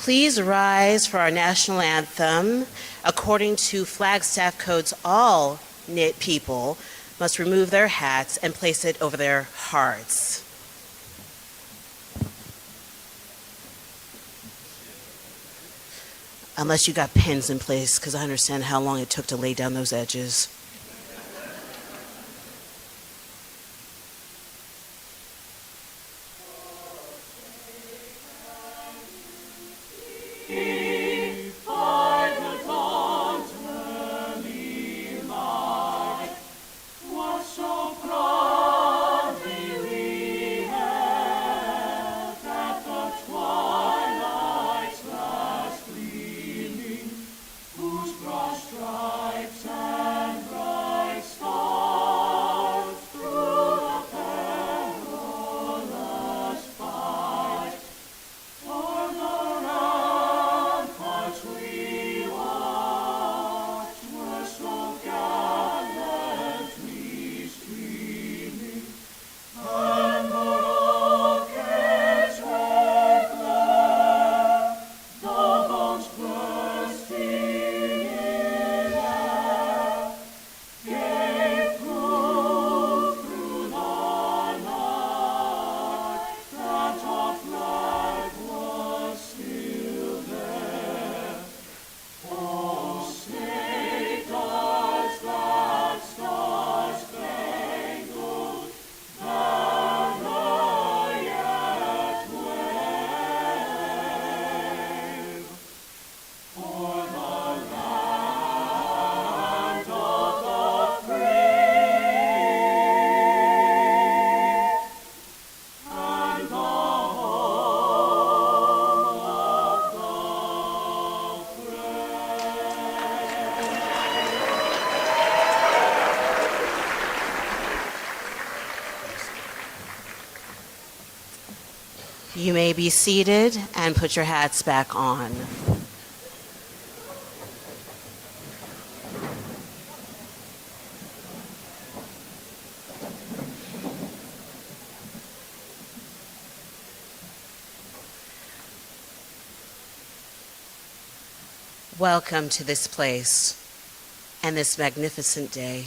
Please rise for our national anthem. According to Flagstaff codes, all knit people must remove their hats and place it over their hearts. Unless you got pins in place, because I understand how long it took to lay down those edges. You may be seated and put your hats back on. Welcome to this place and this magnificent day.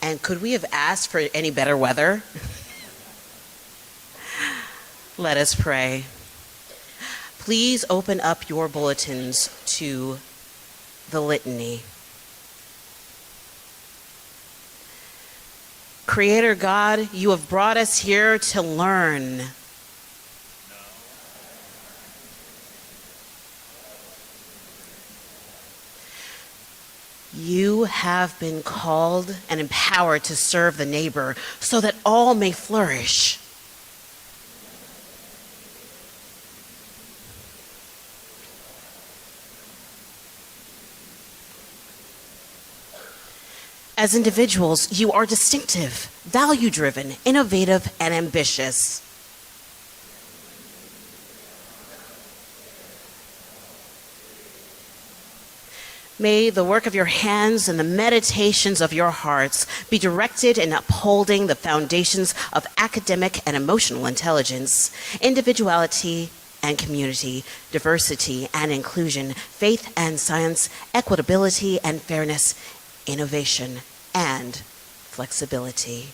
And could we have asked for any better weather? Let us pray. Please open up your bulletins to the litany. Creator God, you have brought us here to learn. You have been called and empowered to serve the neighbor so that all may flourish. As individuals, you are distinctive, value-driven, innovative, and ambitious. May the work of your hands and the meditations of your hearts be directed in upholding the foundations of academic and emotional intelligence, individuality and community, diversity and inclusion, faith and science, equitability and fairness, innovation and flexibility.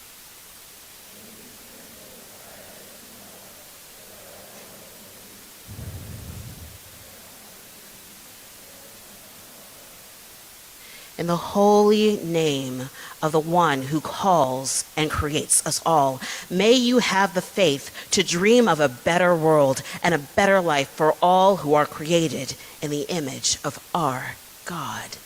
In the holy name of the one who calls and creates us all, may you have the faith to dream of a better world and a better life for all who are created in the image of our God.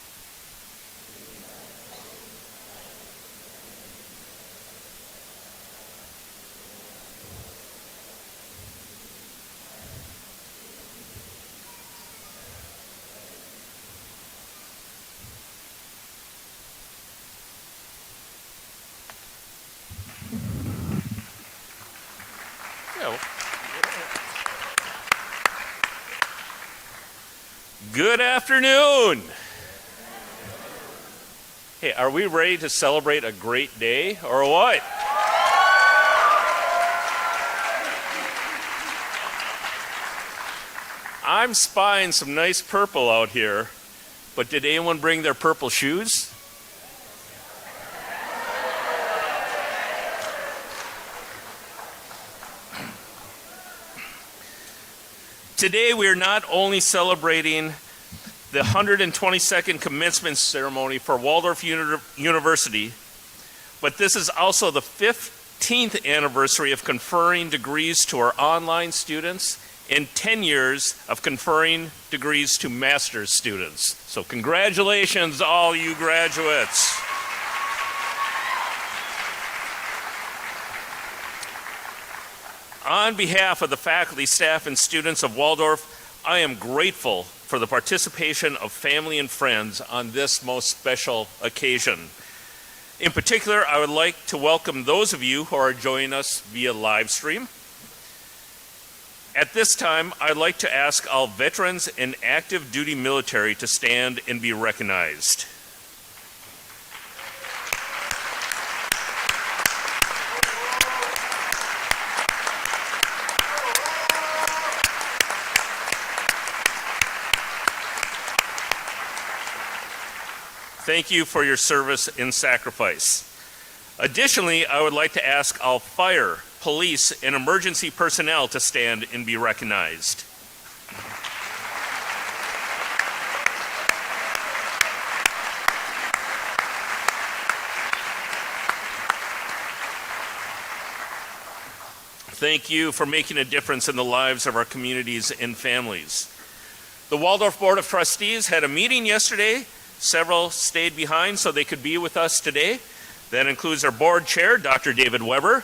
Good afternoon. Hey, are we ready to celebrate a great day or what? I'm spying some nice purple out here, but did anyone bring their purple shoes? Today we are not only celebrating the 122nd commencement ceremony for Waldorf University, but this is also the 15th anniversary of conferring degrees to our online students and 10 years of conferring degrees to master's students. So congratulations, all you graduates. On behalf of the faculty, staff, and students of Waldorf, I am grateful for the participation of family and friends on this most special occasion. In particular, I would like to welcome those of you who are joining us via live stream. At this time, I'd like to ask all veterans and active duty military to stand and be recognized. Thank you for your service and sacrifice. Additionally, I would like to ask all fire, police, and emergency personnel to stand and be recognized. Thank you for making a difference in the lives of our communities and families. The Waldorf Board of Trustees had a meeting yesterday. Several stayed behind so they could be with us today. That includes our board chair, Dr. David Weber,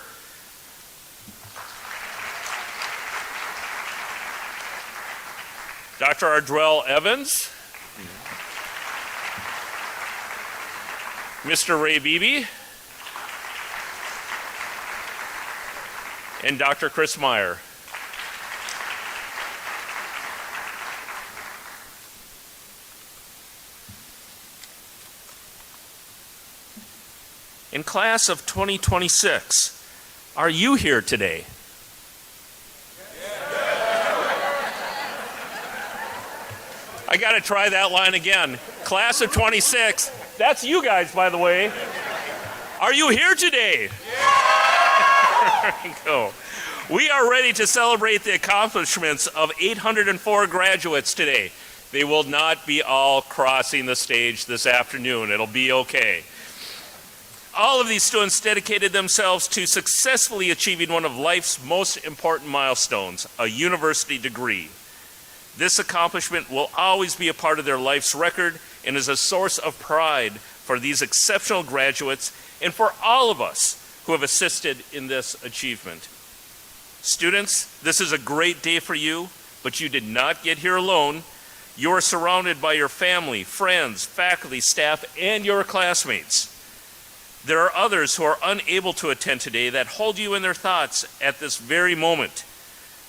Dr. Ardrell Evans, Mr. Ray Beebe, and Dr. Chris Meyer. In class of 2026, are you here today? I got to try that line again. Class of 26, that's you guys, by the way. Are you here today? There we go. We are ready to celebrate the accomplishments of 804 graduates today. They will not be all crossing the stage this afternoon. It'll be okay. All of these students dedicated themselves to successfully achieving one of life's most important milestones, a university degree. This accomplishment will always be a part of their life's record and is a source of pride for these exceptional graduates and for all of us who have assisted in this achievement. Students, this is a great day for you, but you did not get here alone. You are surrounded by your family, friends, faculty, staff, and your classmates. There are others who are unable to attend today that hold you in their thoughts at this very moment.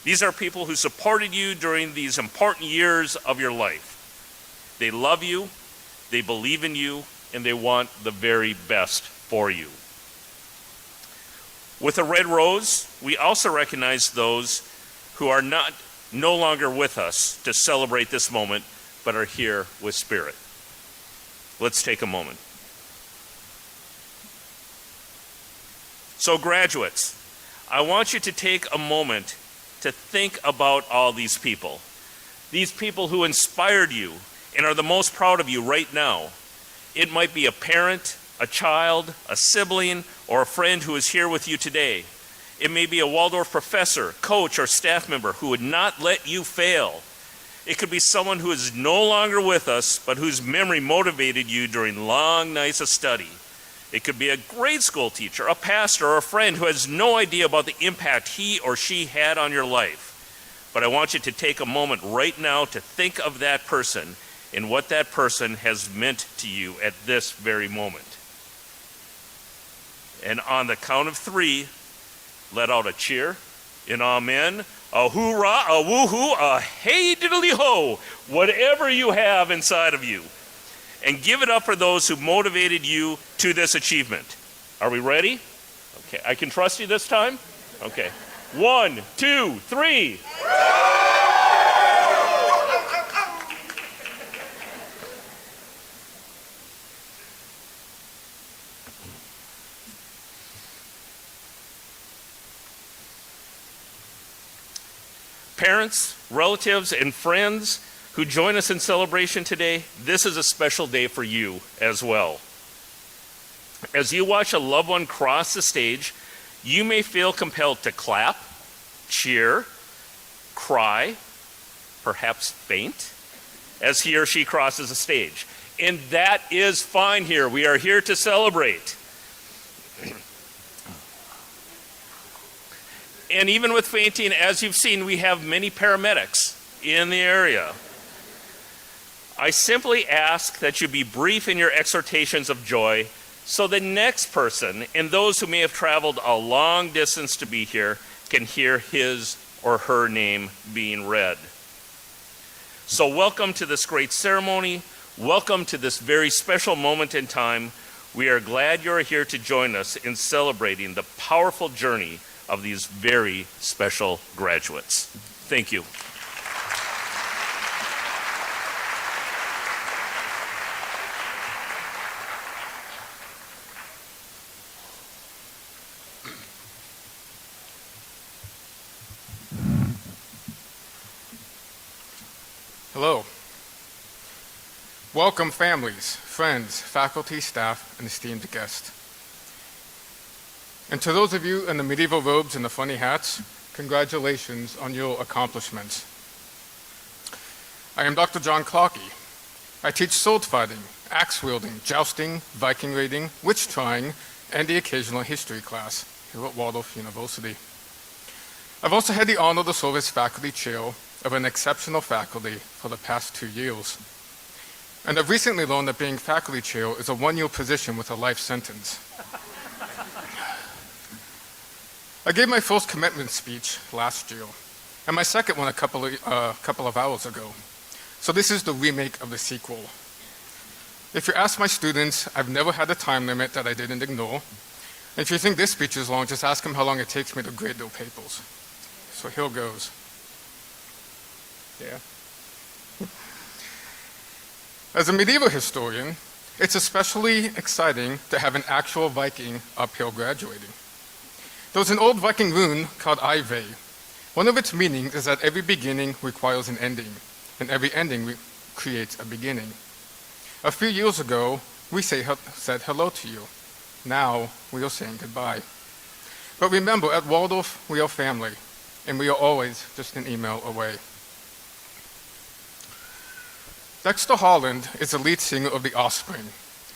These are people who supported you during these important years of your life. They love you, they believe in you, and they want the very best for you. With a red rose, we also recognize those who are no longer with us to celebrate this moment, but are here with spirit. Let's take a moment. So graduates, I want you to take a moment to think about all these people who inspired you and are the most proud of you right now. It might be a parent, a child, a sibling, or a friend who is here with you today. It may be a Waldorf professor, coach, or staff member who would not let you fail. It could be someone who is no longer with us, but whose memory motivated you during long nights of study. It could be a grade school teacher, a pastor, or a friend who has no idea about the impact he or she had on your life. But I want you to take a moment right now to think of that person and what that person has meant to you at this very moment. And on the count of 3, let out a cheer, an amen, a hoorah, a woohoo, a hey diddly ho, whatever you have inside of you. And give it up for those who motivated you to this achievement. Are we ready? Okay, I can trust you this time? Okay. 1, 2, 3. Parents, relatives, and friends who join us in celebration today, this is a special day for you as well. As you watch a loved one cross the stage, you may feel compelled to clap, cheer, cry, perhaps faint as he or she crosses the stage. And that is fine here. We are here to celebrate. And even with fainting, as you've seen, we have many paramedics in the area. I simply ask that you be brief in your exhortations of joy so the next person and those who may have traveled a long distance to be here can hear his or her name being read. So welcome to this great ceremony. Welcome to this very special moment in time. We are glad you're here to join us in celebrating the powerful journey of these very special graduates. Thank you. Hello. Welcome families, friends, faculty, staff, and esteemed guests. And to those of you in the medieval robes and the funny hats, congratulations on your accomplishments. I am Dr. John Clockey. I teach sword fighting, axe wielding, jousting, Viking raiding, witch trying, and the occasional history class here at Waldorf University. I've also had the honor to serve as faculty chair of an exceptional faculty for the past 2 years. And I've recently learned that being faculty chair is a one-year position with a life sentence. I gave my first commencement speech last year, and my second one a couple of hours ago. So this is the remake of the sequel. If you ask my students, I've never had a time limit that I didn't ignore. And if you think this speech is long, just ask them how long it takes me to grade their papers. So here goes. Yeah. As a medieval historian, it's especially exciting to have an actual Viking up here graduating. There's an old Viking rune called Ive. One of its meanings is that every beginning requires an ending, and every ending creates a beginning. A few years ago, we said hello to you. Now, we are saying goodbye. But remember, at Waldorf, we are family, and we are always just an email away. Dexter Holland is the lead singer of The Offspring,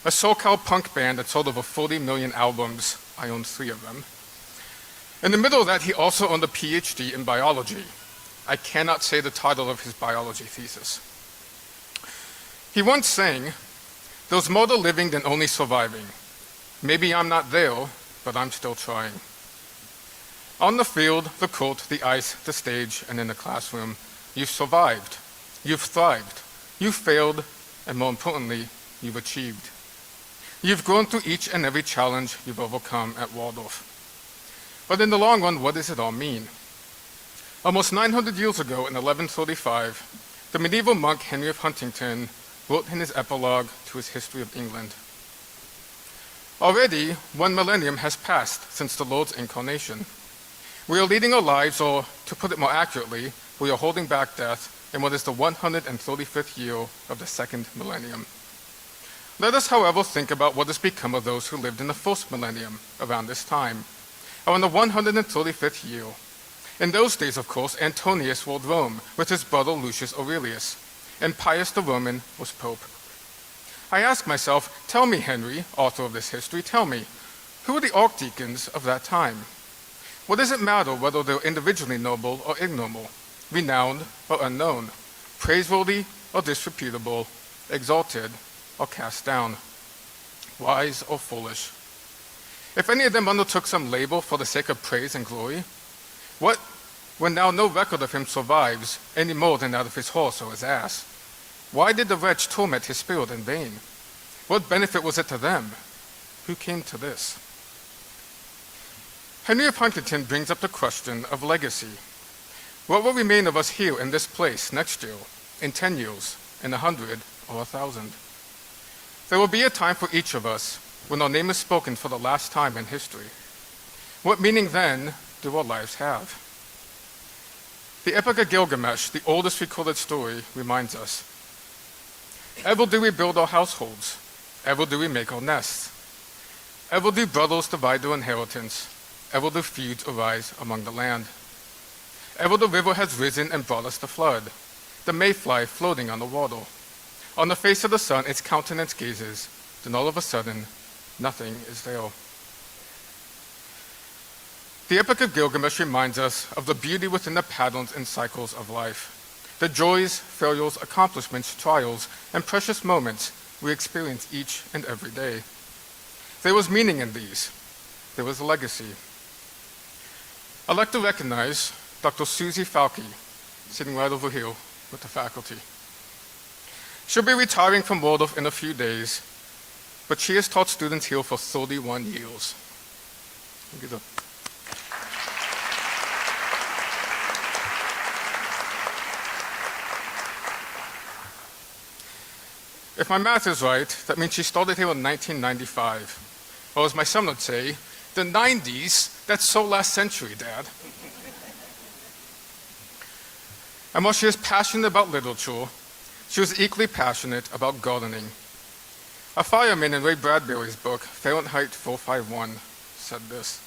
a SoCal punk band that sold over 40 million albums. I own 3 of them. In the middle of that, he also earned a PhD in biology. I cannot say the title of his biology thesis. He once sang, "There's more to living than only surviving. Maybe I'm not there, but I'm still trying." On the field, the court, the ice, the stage, and in the classroom, you've survived, you've thrived, you've failed, and more importantly, you've achieved. You've grown through each and every challenge you've overcome at Waldorf. But in the long run, what does it all mean? Almost 900 years ago, in 1135, the medieval monk Henry of Huntingdon wrote in his epilogue to his History of England. Already, 1 millennium has passed since the Lord's incarnation. We are leading our lives, or to put it more accurately, we are holding back death in what is the 135th year of the second millennium. Let us, however, think about what has become of those who lived in the first millennium around this time, or in the 135th year. In those days, of course, Antonius ruled Rome with his brother Lucius Aurelius, and Pius the Roman was Pope. I ask myself, tell me, Henry, author of this history, tell me, who were the archdeacons of that time? What does it matter whether they're individually noble or ignoble, renowned or unknown, praiseworthy or disreputable, exalted or cast down, wise or foolish? If any of them undertook some labor for the sake of praise and glory, what when now no record of him survives any more than that of his horse or his ass? Why did the wretch torment his spirit in vain? What benefit was it to them? Who came to this? Henry of Huntingdon brings up the question of legacy. What will remain of us here in this place next year, in 10 years, in 100, or 1,000? There will be a time for each of us when our name is spoken for the last time in history. What meaning then do our lives have? The Epic of Gilgamesh, the oldest recorded story, reminds us, "Ever do we build our households, ever do we make our nests, ever do brothers divide their inheritance, ever do feuds arise among the land. Ever the river has risen and brought us the flood, the mayfly floating on the water. On the face of the sun its countenance gazes, then all of a sudden, nothing is there." The Epic of Gilgamesh reminds us of the beauty within the patterns and cycles of life, the joys, failures, accomplishments, trials, and precious moments we experience each and every day. There was meaning in these. There was a legacy. I'd like to recognize Dr. Susie Falke, sitting right over here with the faculty. She'll be retiring from Waldorf in a few days, but she has taught students here for 31 years. If my math is right, that means she started here in 1995. Or as my son would say, the 90s, that's so last century, Dad. And while she is passionate about literature, she was equally passionate about gardening. A fireman in Ray Bradbury's book, Fahrenheit 451, said this: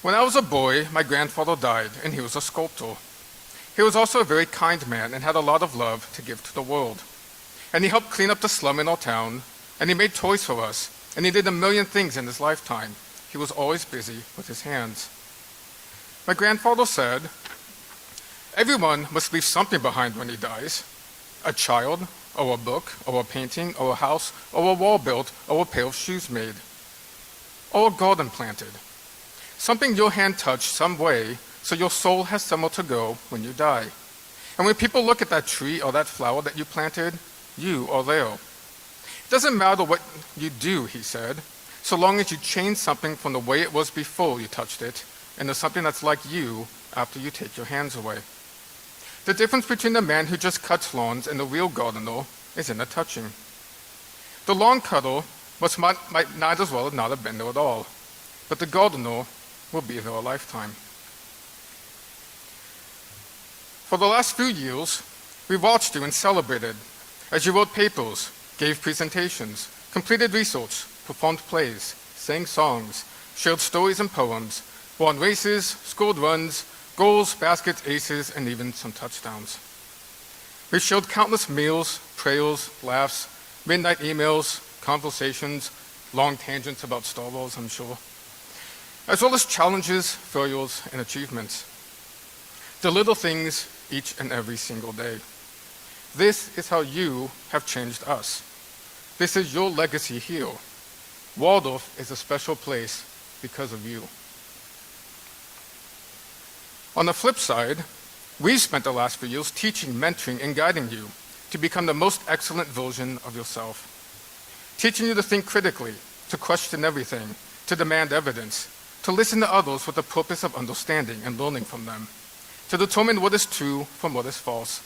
"When I was a boy, my grandfather died, and he was a sculptor. He was also a very kind man and had a lot of love to give to the world. And he helped clean up the slum in our town, and he made toys for us, and he did a million things in his lifetime. He was always busy with his hands. My grandfather said, 'Everyone must leave something behind when he dies. A child, or a book, or a painting, or a house, or a wall built, or a pair of shoes made, or a garden planted. Something your hand touched some way, so your soul has somewhere to go when you die. And when people look at that tree or that flower that you planted, you are there. It doesn't matter what you do,' he said, 'so long as you change something from the way it was before you touched it into something that's like you after you take your hands away. The difference between the man who just cuts lawns and the real gardener is in the touching. The lawn cutter might not as well not have been there at all, but the gardener will be there a lifetime.' For the last few years, we watched you and celebrated as you wrote papers, gave presentations, completed research, performed plays, sang songs, shared stories and poems, won races, scored runs, goals, baskets, aces, and even some touchdowns. We shared countless meals, prayers, laughs, midnight emails, conversations, long tangents about Star Wars, I'm sure, as well as challenges, failures, and achievements. The little things each and every single day. This is how you have changed us. This is your legacy here. Waldorf is a special place because of you. On the flip side, we've spent the last few years teaching, mentoring, and guiding you to become the most excellent version of yourself. Teaching you to think critically, to question everything, to demand evidence, to listen to others with the purpose of understanding and learning from them, to determine what is true from what is false,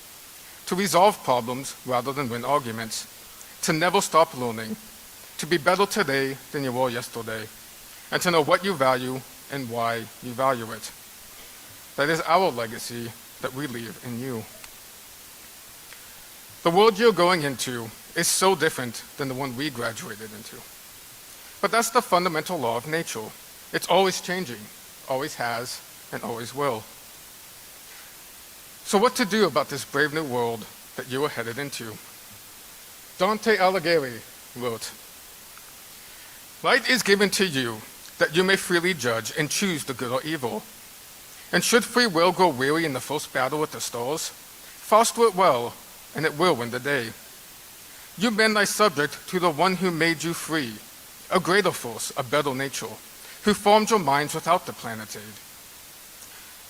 to resolve problems rather than win arguments, to never stop learning, to be better today than you were yesterday, and to know what you value and why you value it. That is our legacy that we leave in you. The world you're going into is so different than the one we graduated into. But that's the fundamental law of nature. It's always changing, always has, and always will. So what to do about this brave new world that you are headed into? Dante Alighieri wrote, "Light is given to you that you may freely judge and choose the good or evil. And should free will grow weary in the first battle with the stars, foster it well, and it will win the day. You men lie subject to the one who made you free, a greater force, a better nature, who formed your minds without the planet's aid.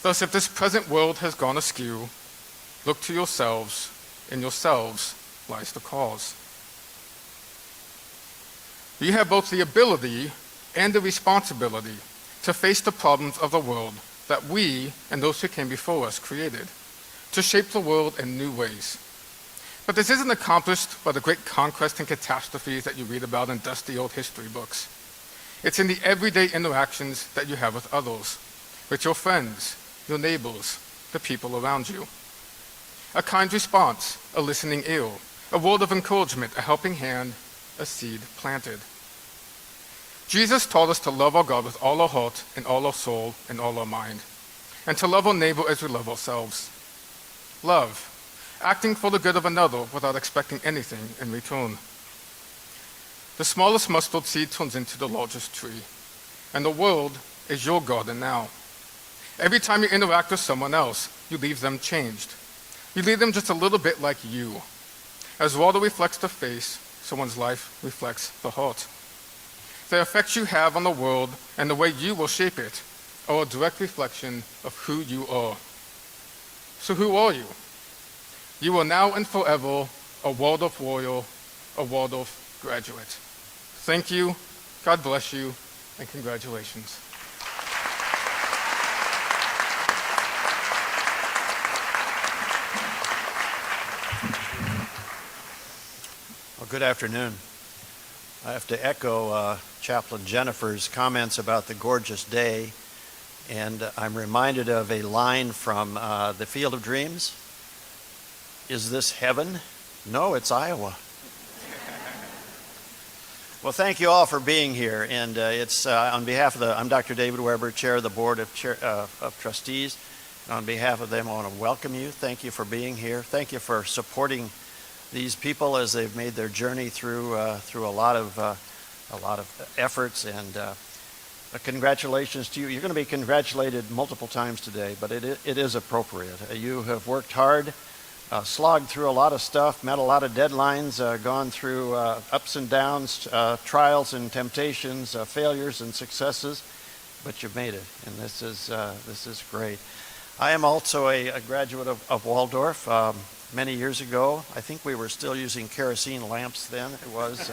Thus, if this present world has gone askew, look to yourselves, in yourselves lies the cause. You have both the ability and the responsibility to face the problems of the world that we and those who came before us created, to shape the world in new ways. But this isn't accomplished by the great conquest and catastrophes that you read about in dusty old history books. It's in the everyday interactions that you have with others, with your friends, your neighbors, the people around you. A kind response, a listening ear, a word of encouragement, a helping hand, a seed planted. Jesus taught us to love our God with all our heart and all our soul and all our mind, and to love our neighbor as we love ourselves. Love, acting for the good of another without expecting anything in return. The smallest mustard seed turns into the largest tree, and the world is your garden now. Every time you interact with someone else, you leave them changed. You leave them just a little bit like you. As water reflects the face, someone's life reflects the heart. The effects you have on the world and the way you will shape it are a direct reflection of who you are. So who are you? You are now and forever a Waldorf warrior, a Waldorf graduate. Thank you, God bless you, and congratulations. Well, good afternoon. I have to echo Chaplain Jennifer's comments about the gorgeous day, and I'm reminded of a line from The Field of Dreams. Is this heaven? No, it's Iowa. Well, thank you all for being here, and it's on behalf of I'm Dr. David Weber, Chair of the Board of Trustees, and on behalf of them, I want to welcome you. Thank you for being here. Thank you for supporting these people as they've made their journey through a lot of efforts, and congratulations to you. You're going to be congratulated multiple times today, but it is appropriate. You have worked hard, slogged through a lot of stuff, met a lot of deadlines, gone through ups and downs, trials and temptations, failures and successes, but you've made it, and this is great. I am also a graduate of Waldorf. Many years ago, I think we were still using kerosene lamps then. It was,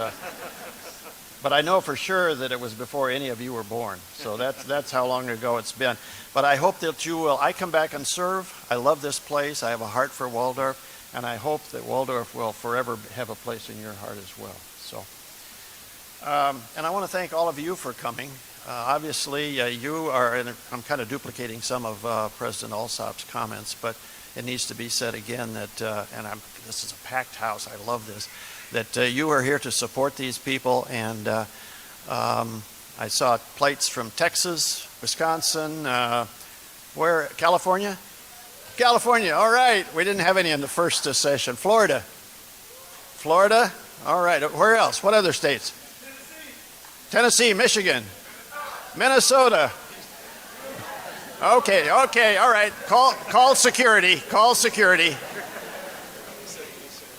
but I know for sure that it was before any of you were born. So that's how long ago it's been. But I hope that you will. I come back and serve. I love this place. I have a heart for Waldorf, and I hope that Waldorf will forever have a place in your heart as well. So, and I want to thank all of you for coming. Obviously, you are. And I'm kind of duplicating some of President Alsop's comments, but it needs to be said again that, this is a packed house, I love this, that you are here to support these people, and I saw plates from Texas, Wisconsin, California? California, all right. We didn't have any in the first session. Florida, all right. Where else? What other states? Tennessee, Michigan, Minnesota. Okay, all right. Call security.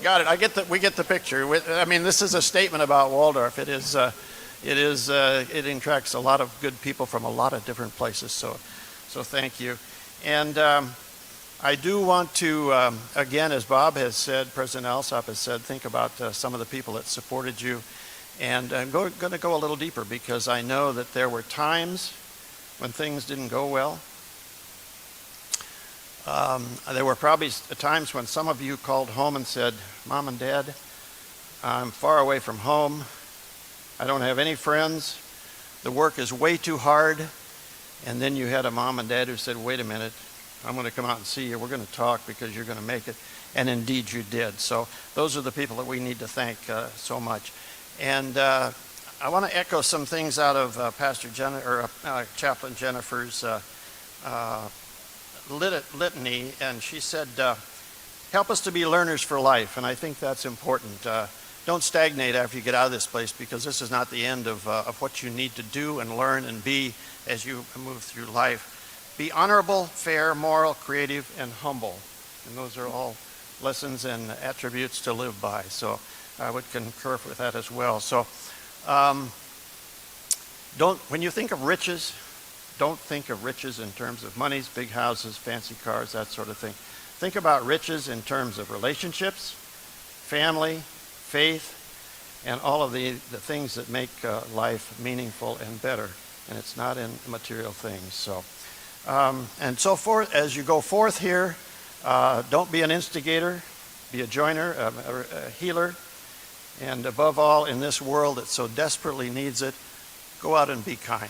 Got it. We get the picture. I mean, this is a statement about Waldorf. It attracts a lot of good people from a lot of different places. So thank you. And I do want to, again, as Bob has said, President Alsop has said, think about some of the people that supported you. And I'm going to go a little deeper, because I know that there were times when things didn't go well. There were probably times when some of you called home and said, Mom and Dad, I'm far away from home. I don't have any friends. The work is way too hard. And then you had a mom and dad who said, wait a minute, I'm going to come out and see you. We're going to talk because you're going to make it. And indeed you did. So those are the people that we need to thank so much. And I want to echo some things out of Chaplain Jennifer's litany, and she said, help us to be learners for life, and I think that's important. Don't stagnate after you get out of this place, because this is not the end of what you need to do and learn and be as you move through life. Be honorable, fair, moral, creative, and humble, and those are all lessons and attributes to live by, so I would concur with that as well. So when you think of riches, don't think of riches in terms of monies, big houses, fancy cars, that sort of thing. Think about riches in terms of relationships, family, faith, and all of the things that make life meaningful and better. And it's not in material things. So, and so forth, as you go forth here, don't be an instigator, be a joiner, a healer, and above all, in this world that so desperately needs it, go out and be kind.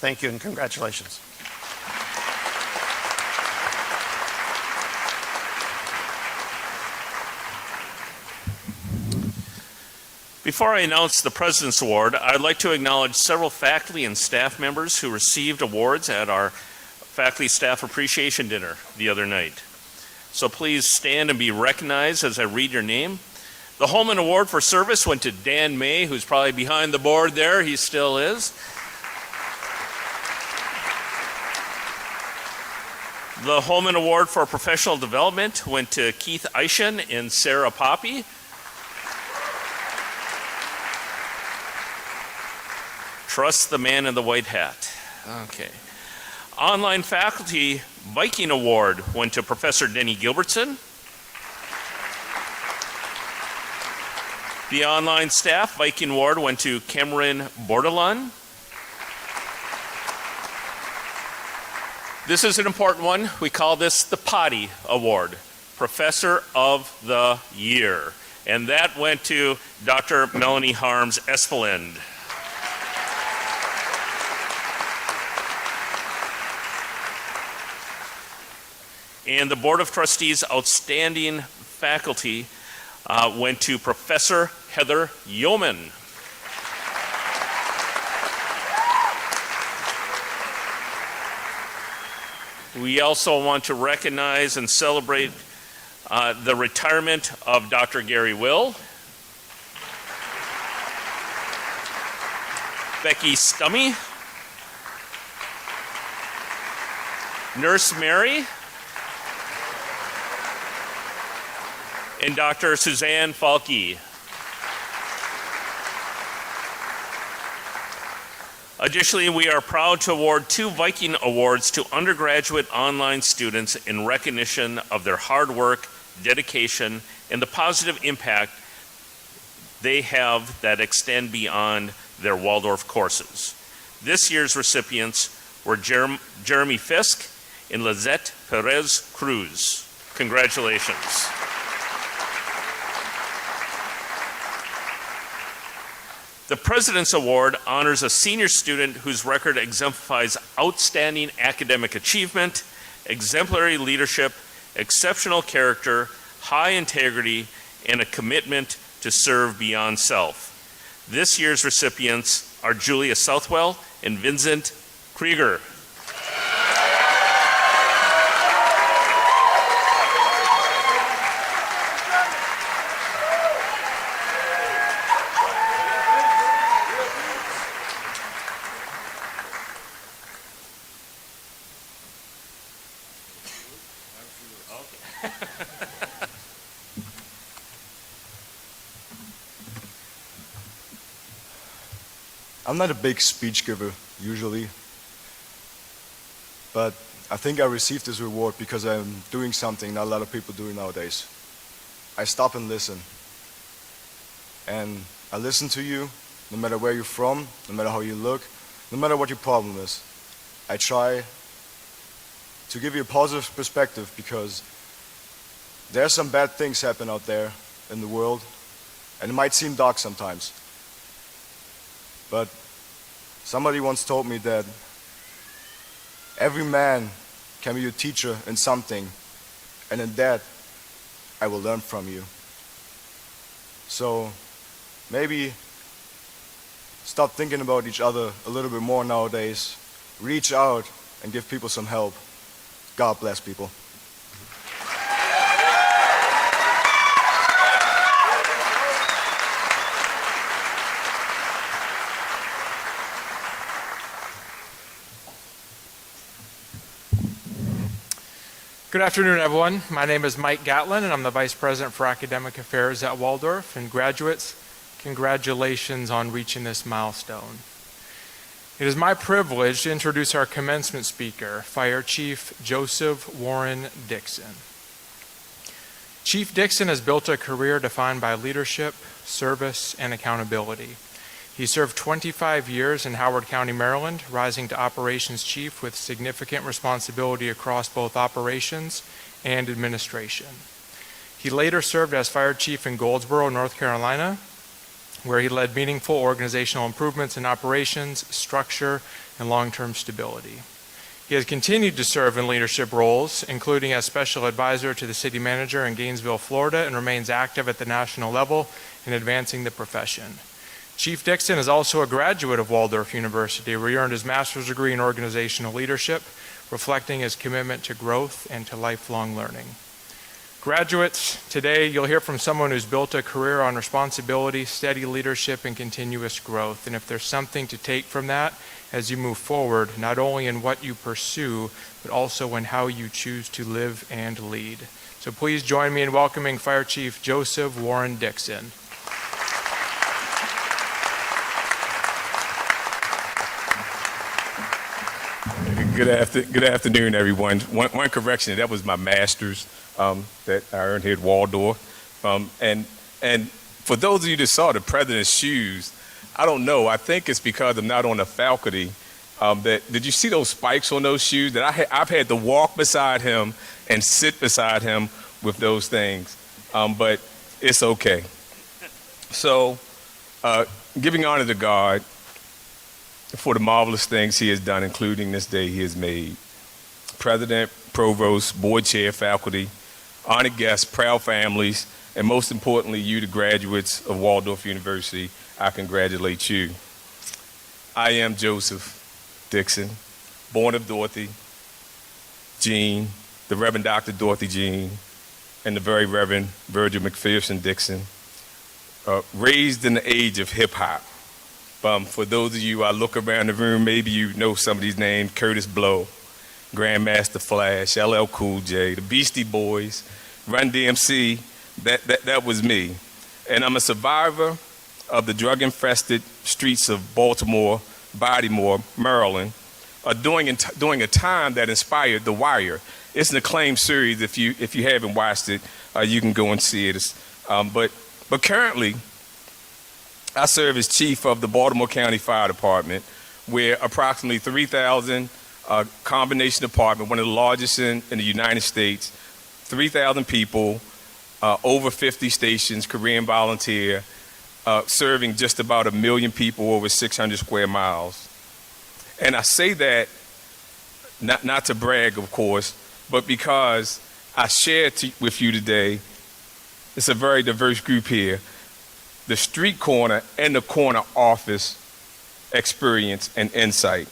Thank you and congratulations. Before I announce the President's Award, I'd like to acknowledge several faculty and staff members who received awards at our Faculty Staff Appreciation Dinner the other night. So please stand and be recognized as I read your name. The Holman Award for Service went to Dan May, who's probably behind the board there. He still is. The Holman Award for Professional Development went to Keith Eischen and Sarah Poppy. Trust the man in the white hat. Okay. Online Faculty Viking Award went to Professor Denny Gilbertson. The Online Staff Viking Award went to Cameron Bordelon. This is an important one. We call this the Potty Award, Professor of the Year. And that went to Dr. Melanie Harms Espelend. And the Board of Trustees Outstanding Faculty went to Professor Heather Yeoman. We also want to recognize and celebrate the retirement of Dr. Gary Will, Becky Stummy, Nurse Mary, and Dr. Suzanne Falke. Additionally, we are proud to award 2 Viking Awards to undergraduate online students in recognition of their hard work, dedication, and the positive impact they have that extend beyond their Waldorf courses. This year's recipients were Jeremy Fisk and Lizette Perez Cruz. Congratulations. The President's Award honors a senior student whose record exemplifies outstanding academic achievement, exemplary leadership, exceptional character, high integrity, and a commitment to serve beyond self. This year's recipients are Julia Southwell and Vincent Krieger. I'm not a big speech giver, usually, but I think I received this reward because I'm doing something not a lot of people do nowadays. I stop and listen. And I listen to you, no matter where you're from, no matter how you look, no matter what your problem is. I try to give you a positive perspective because there are some bad things happen out there in the world, and it might seem dark sometimes. But somebody once told me that every man can be a teacher in something, and in that I will learn from you. So maybe stop thinking about each other a little bit more nowadays. Reach out and give people some help. God bless people. Good afternoon, everyone. My name is Mike Gatlin, and I'm the Vice President for Academic Affairs at Waldorf. And graduates, congratulations on reaching this milestone. It is my privilege to introduce our commencement speaker, Fire Chief Joseph Warren Dixon. Chief Dixon has built a career defined by leadership, service, and accountability. He served 25 years in Howard County, Maryland, rising to operations chief with significant responsibility across both operations and administration. He later served as fire chief in Goldsboro, North Carolina, where he led meaningful organizational improvements in operations, structure, and long-term stability. He has continued to serve in leadership roles, including as special advisor to the city manager in Gainesville, Florida, and remains active at the national level in advancing the profession. Chief Dixon is also a graduate of Waldorf University, where he earned his master's degree in organizational leadership, reflecting his commitment to growth and to lifelong learning. Graduates, today you'll hear from someone who's built a career on responsibility, steady leadership, and continuous growth. And if there's something to take from that as you move forward, not only in what you pursue, but also in how you choose to live and lead. So please join me in welcoming Fire Chief Joseph Warren Dixon. Good afternoon, everyone. One correction, that was my master's that I earned here at Waldorf. And for those of you that saw the president's shoes, I don't know, I think it's because I'm not on the faculty. Did you see those spikes on those shoes? I've had to walk beside him and sit beside him with those things, but it's okay. So, giving honor to God for the marvelous things he has done, including this day he has made. President, provost, board chair, faculty, honored guests, proud families, and most importantly, you, the graduates of Waldorf University, I congratulate you. I am Joseph Dixon, born of Dorothy Jean, the Reverend Dr. Dorothy Jean, and the very Reverend Virgil McPherson Dixon, raised in the age of hip hop. For those of you, I look around the room, maybe you know some of these names: Curtis Blow, Grandmaster Flash, LL Cool J, the Beastie Boys, Run DMC. That was me. And I'm a survivor of the drug-infested streets of Baltimore, Maryland, during a time that inspired The Wire. It's an acclaimed series. If you haven't watched it, you can go and see it. But currently, I serve as chief of the Baltimore County Fire Department, where approximately 3,000 combination department, one of the largest in the United States, 3,000 people, over 50 stations, Korean volunteer, serving just about 1 million people over 600 square miles. And I say that not to brag, of course, but because I share with you today, it's a very diverse group here, the street corner and the corner office experience and insight.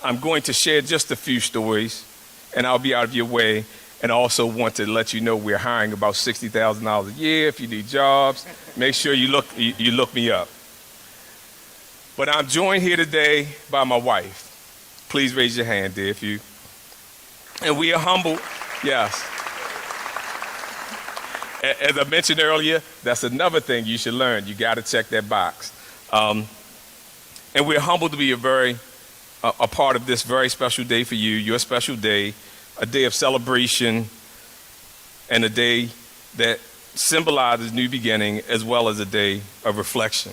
I'm going to share just a few stories, and I'll be out of your way, and I also want to let you know we're hiring about $60,000 a year. If you need jobs, make sure you look me up. But I'm joined here today by my wife. Please raise your hand, dear, if you. And we are humbled, yes. As I mentioned earlier, that's another thing you should learn. You got to check that box. And we're humbled to be a part of this very special day for you, your special day, a day of celebration, and a day that symbolizes new beginning, as well as a day of reflection.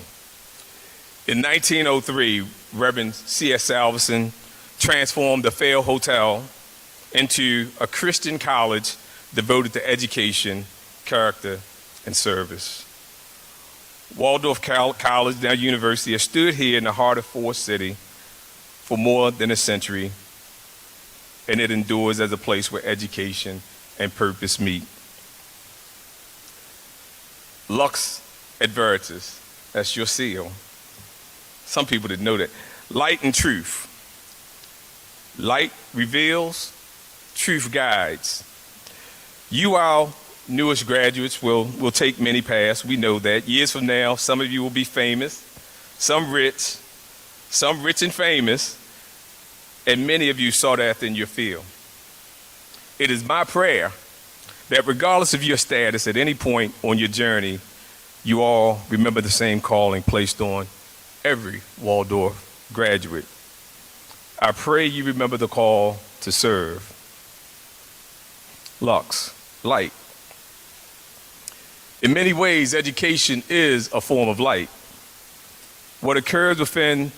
In 1903, Reverend C.S. Salveson transformed the Fair Hotel into a Christian college devoted to education, character, and service. Waldorf College, now university, has stood here in the heart of Forest City for more than a century, and it endures as a place where education and purpose meet. Lux Advertus, that's your seal. Some people didn't know that. Light and truth. Light reveals, truth guides. You, our newest graduates, will take many paths. We know that. Years from now, some of you will be famous, some rich and famous, and many of you sought after in your field. It is my prayer that regardless of your status at any point on your journey, you all remember the same calling placed on every Waldorf graduate. I pray you remember the call to serve. Lux, light. In many ways, education is a form of light. What occurs within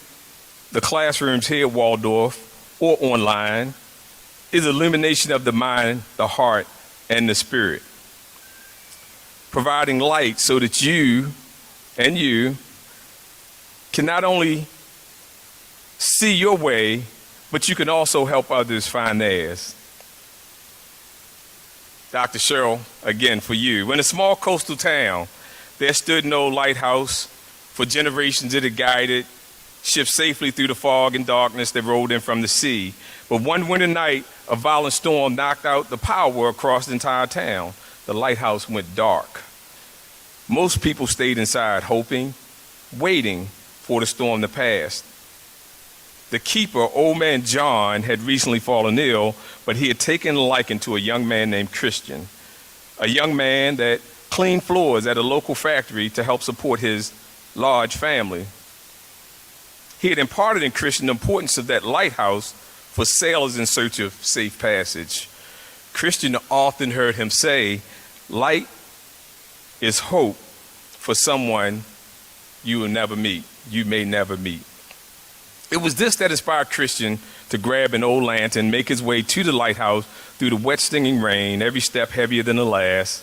the classrooms here at Waldorf or online is illumination of the mind, the heart, and the spirit, providing light so that you can not only see your way, but you can also help others find theirs. Dr. Cheryl, again for you. In a small coastal town, there stood no lighthouse. For generations it had guided ships safely through the fog and darkness that rolled in from the sea. But one winter night, a violent storm knocked out the power across the entire town. The lighthouse went dark. Most people stayed inside, hoping, waiting for the storm to pass. The keeper, old man John, had recently fallen ill, but he had taken a liking to a young man named Christian, a young man that cleaned floors at a local factory to help support his large family. He had imparted in Christian the importance of that lighthouse for sailors in search of safe passage. Christian often heard him say, "Light is hope for someone you will never meet, you may never meet." It was this that inspired Christian to grab an old lantern, make his way to the lighthouse through the wet, stinging rain, every step heavier than the last.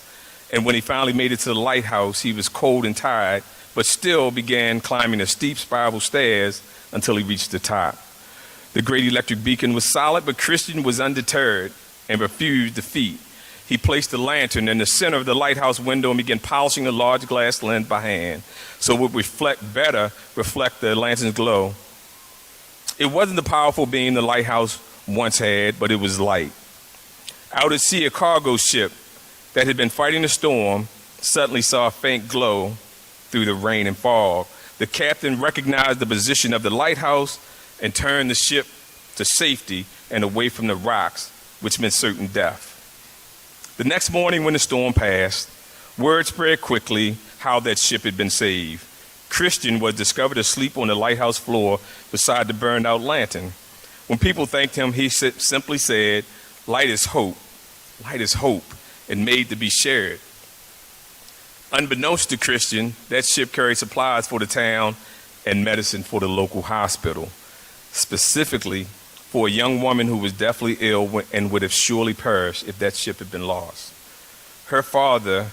And when he finally made it to the lighthouse, he was cold and tired, but still began climbing the steep spiral stairs until he reached the top. The great electric beacon was solid, but Christian was undeterred and refused defeat. He placed the lantern in the center of the lighthouse window and began polishing a large glass lens by hand so it would reflect the lantern's glow. It wasn't the powerful beam the lighthouse once had, but it was light. Out at sea, a cargo ship that had been fighting the storm suddenly saw a faint glow through the rain and fog. The captain recognized the position of the lighthouse and turned the ship to safety and away from the rocks, which meant certain death. The next morning when the storm passed, word spread quickly how that ship had been saved. Christian was discovered asleep on the lighthouse floor beside the burned out lantern. When people thanked him, he simply said, light is hope, and made to be shared. Unbeknownst to Christian, that ship carried supplies for the town and medicine for the local hospital, specifically for a young woman who was deathly ill and would have surely perished if that ship had been lost. Her father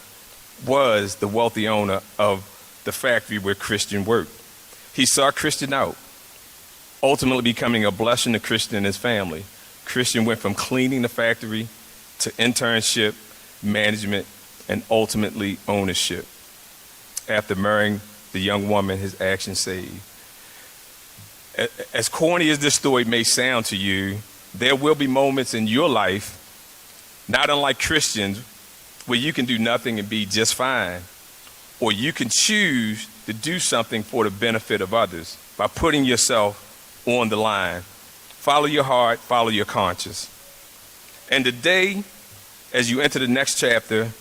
was the wealthy owner of the factory where Christian worked. He saw Christian out, ultimately becoming a blessing to Christian and his family. Christian went from cleaning the factory to internship, management, and ultimately ownership. After marrying the young woman his actions saved. As corny as this story may sound to you, there will be moments in your life, not unlike Christians, where you can do nothing and be just fine. Or you can choose to do something for the benefit of others by putting yourself on the line. Follow your heart, follow your conscience. And today, as you enter the next chapter,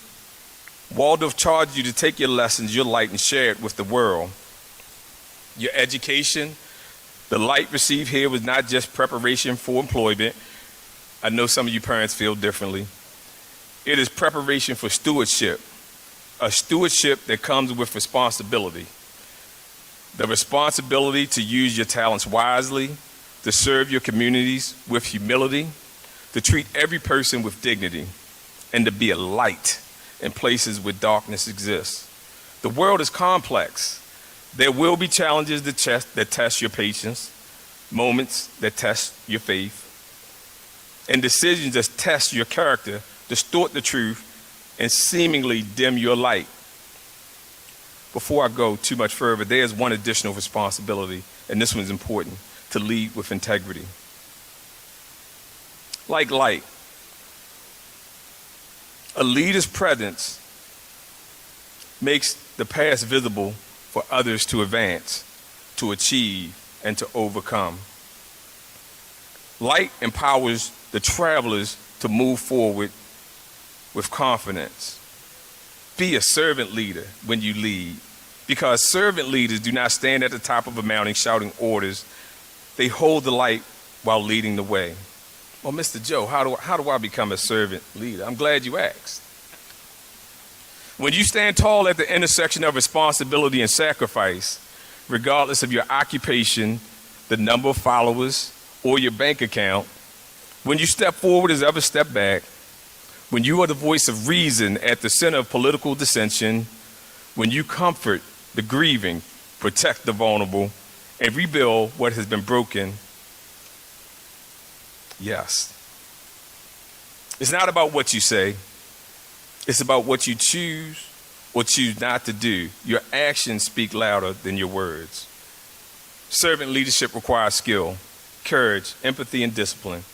Waldorf charged you to take your lessons, your light, and share it with the world. Your education, the light received here was not just preparation for employment. I know some of you parents feel differently. It is preparation for stewardship, a stewardship that comes with responsibility. The responsibility to use your talents wisely, to serve your communities with humility, to treat every person with dignity, and to be a light in places where darkness exists. The world is complex. There will be challenges that test your patience, moments that test your faith, and decisions that test your character, distort the truth, and seemingly dim your light. Before I go too much further, there's one additional responsibility, and this one's important, to lead with integrity. Like light, a leader's presence makes the past visible for others to advance, to achieve, and to overcome. Light empowers the travelers to move forward with confidence. Be a servant leader when you lead, because servant leaders do not stand at the top of a mountain shouting orders. They hold the light while leading the way. Well, Mr. Joe, how do I become a servant leader? I'm glad you asked. When you stand tall at the intersection of responsibility and sacrifice, regardless of your occupation, the number of followers, or your bank account, when you step forward as ever step back, when you are the voice of reason at the center of political dissension, when you comfort the grieving, protect the vulnerable, and rebuild what has been broken, yes. It's not about what you say. It's about what you choose or choose not to do. Your actions speak louder than your words. Servant leadership requires skill, courage, empathy, and discipline,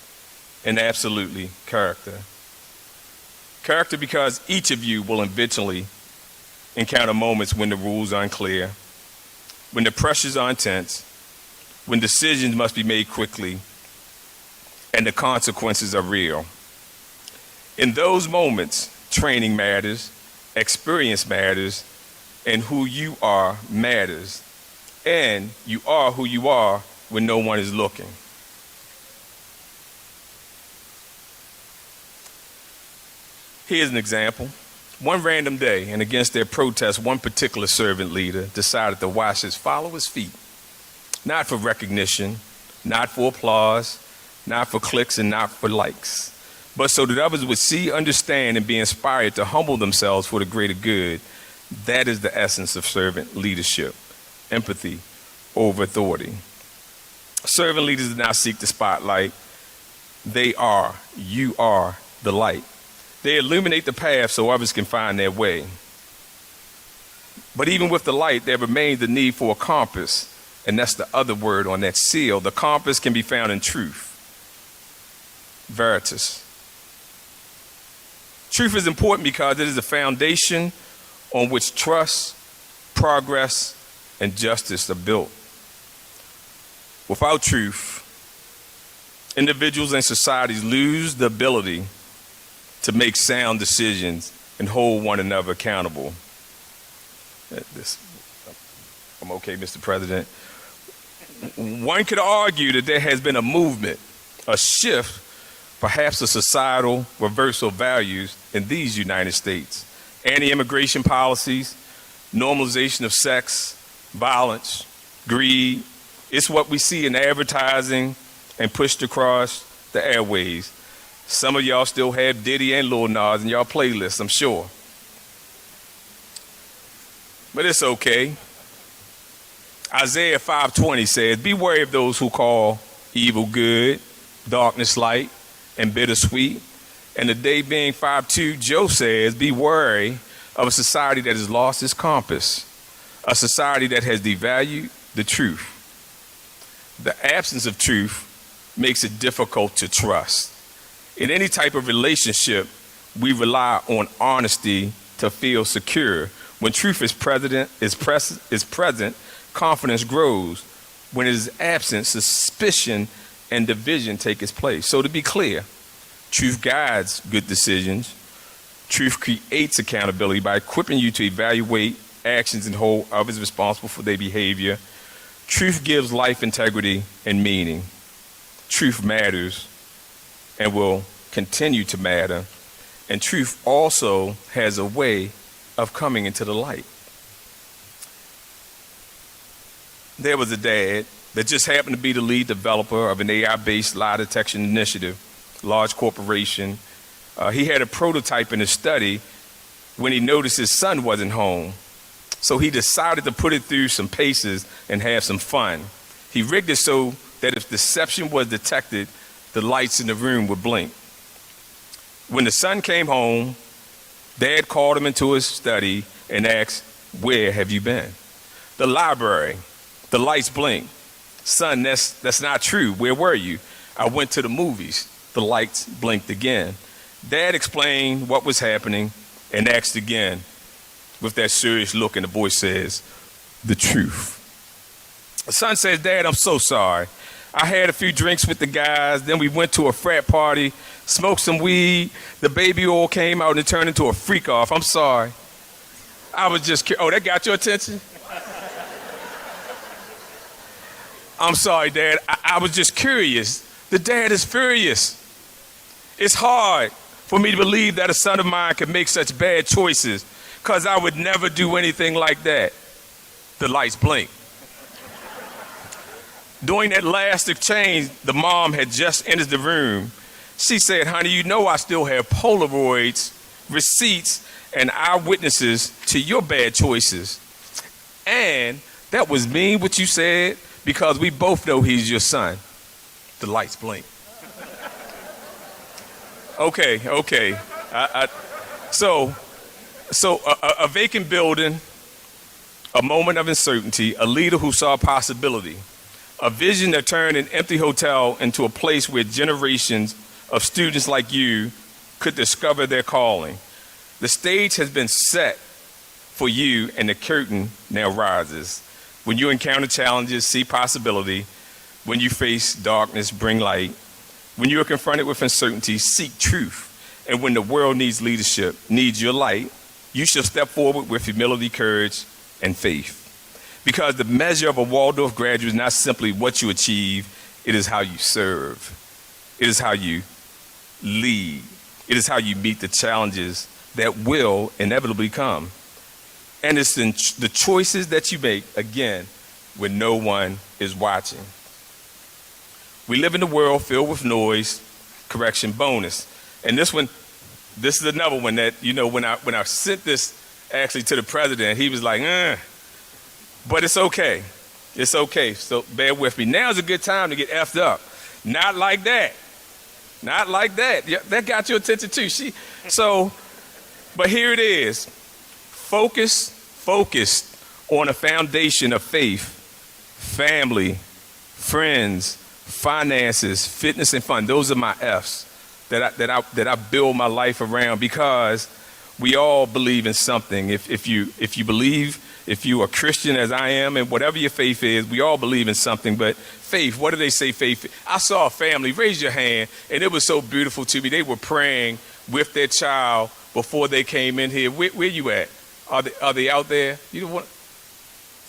and absolutely character. Character because each of you will eventually encounter moments when the rules are unclear, when the pressures are intense, when decisions must be made quickly, and the consequences are real. In those moments, training matters, experience matters, and who you are matters. And you are who you are when no one is looking. Here's an example. One random day, and against their protest, one particular servant leader decided to wash his followers' feet. Not for recognition, not for applause, not for clicks, and not for likes, but so that others would see, understand, and be inspired to humble themselves for the greater good. That is the essence of servant leadership. Empathy over authority. Servant leaders do not seek the spotlight. You are the light. They illuminate the path so others can find their way. But even with the light, there remains the need for a compass, and that's the other word on that seal. The compass can be found in truth. Veritas. Truth is important because it is the foundation on which trust, progress, and justice are built. Without truth, individuals and societies lose the ability to make sound decisions and hold one another accountable. I'm okay, Mr. President. One could argue that there has been a movement, a shift, perhaps a societal reversal of values in these United States. Anti-immigration policies, normalization of sex, violence, greed. It's what we see in advertising and pushed across the airways. Some of y'all still have Diddy and Lil Nas in y'all playlists, I'm sure. But it's okay. Isaiah 5:20 says, "Be wary of those who call evil good, darkness light, and bittersweet." And the day being 5:2, Joe says, "Be wary of a society that has lost its compass, a society that has devalued the truth." The absence of truth makes it difficult to trust. In any type of relationship, we rely on honesty to feel secure. When truth is present, confidence grows. When it is absent, suspicion and division take its place. So to be clear, truth guides good decisions. Truth creates accountability by equipping you to evaluate actions and hold others responsible for their behavior. Truth gives life integrity and meaning. Truth matters and will continue to matter. And truth also has a way of coming into the light. There was a dad that just happened to be the lead developer of an AI-based lie detection initiative, large corporation. He had a prototype in his study when he noticed his son wasn't home. So he decided to put it through some paces and have some fun. He rigged it so that if deception was detected, the lights in the room would blink. When the son came home, Dad called him into his study and asked, "Where have you been?" "The library." The lights blinked. "Son, that's not true. Where were you?" "I went to the movies." The lights blinked again. Dad explained what was happening and asked again with that serious look, and the voice says, "The truth." The son says, "Dad, I'm so sorry. I had a few drinks with the guys, then we went to a frat party, smoked some weed, the baby oil came out and it turned into a freak off. I'm sorry. I was just, oh, that got your attention? I'm sorry, Dad. I was just curious. The dad is furious. It's hard for me to believe that a son of mine could make such bad choices, because I would never do anything like that." The lights blinked. During that last exchange, the mom had just entered the room. She said, "Honey, you know I still have Polaroids, receipts, and eyewitnesses to your bad choices. And that was mean what you said, because we both know he's your son." The lights blinked. Okay. So a vacant building, a moment of uncertainty, a leader who saw possibility, a vision that turned an empty hotel into a place where generations of students like you could discover their calling. The stage has been set for you, and the curtain now rises. When you encounter challenges, see possibility. When you face darkness, bring light. When you are confronted with uncertainty, seek truth. And when the world needs leadership, needs your light, you shall step forward with humility, courage, and faith. Because the measure of a Waldorf graduate is not simply what you achieve, it is how you serve. It is how you lead. It is how you meet the challenges that will inevitably come. And it's the choices that you make, again, when no one is watching. We live in a world filled with noise, correction, bonus. And this is another one that, when I sent this actually to the president, he was like, but it's okay. It's okay. So bear with me. Now's a good time to get effed up. Not like that. Not like that. Yeah, that got your attention too. But here it is. Focused on a foundation of faith, family, friends, finances, fitness, and fun. Those are my F's that I build my life around, because we all believe in something. If you believe, if you are Christian as I am, and whatever your faith is, we all believe in something. But faith, what do they say faith? I saw a family, raise your hand, and it was so beautiful to me. They were praying with their child before they came in here. Where you at? Are they out there? You don't want.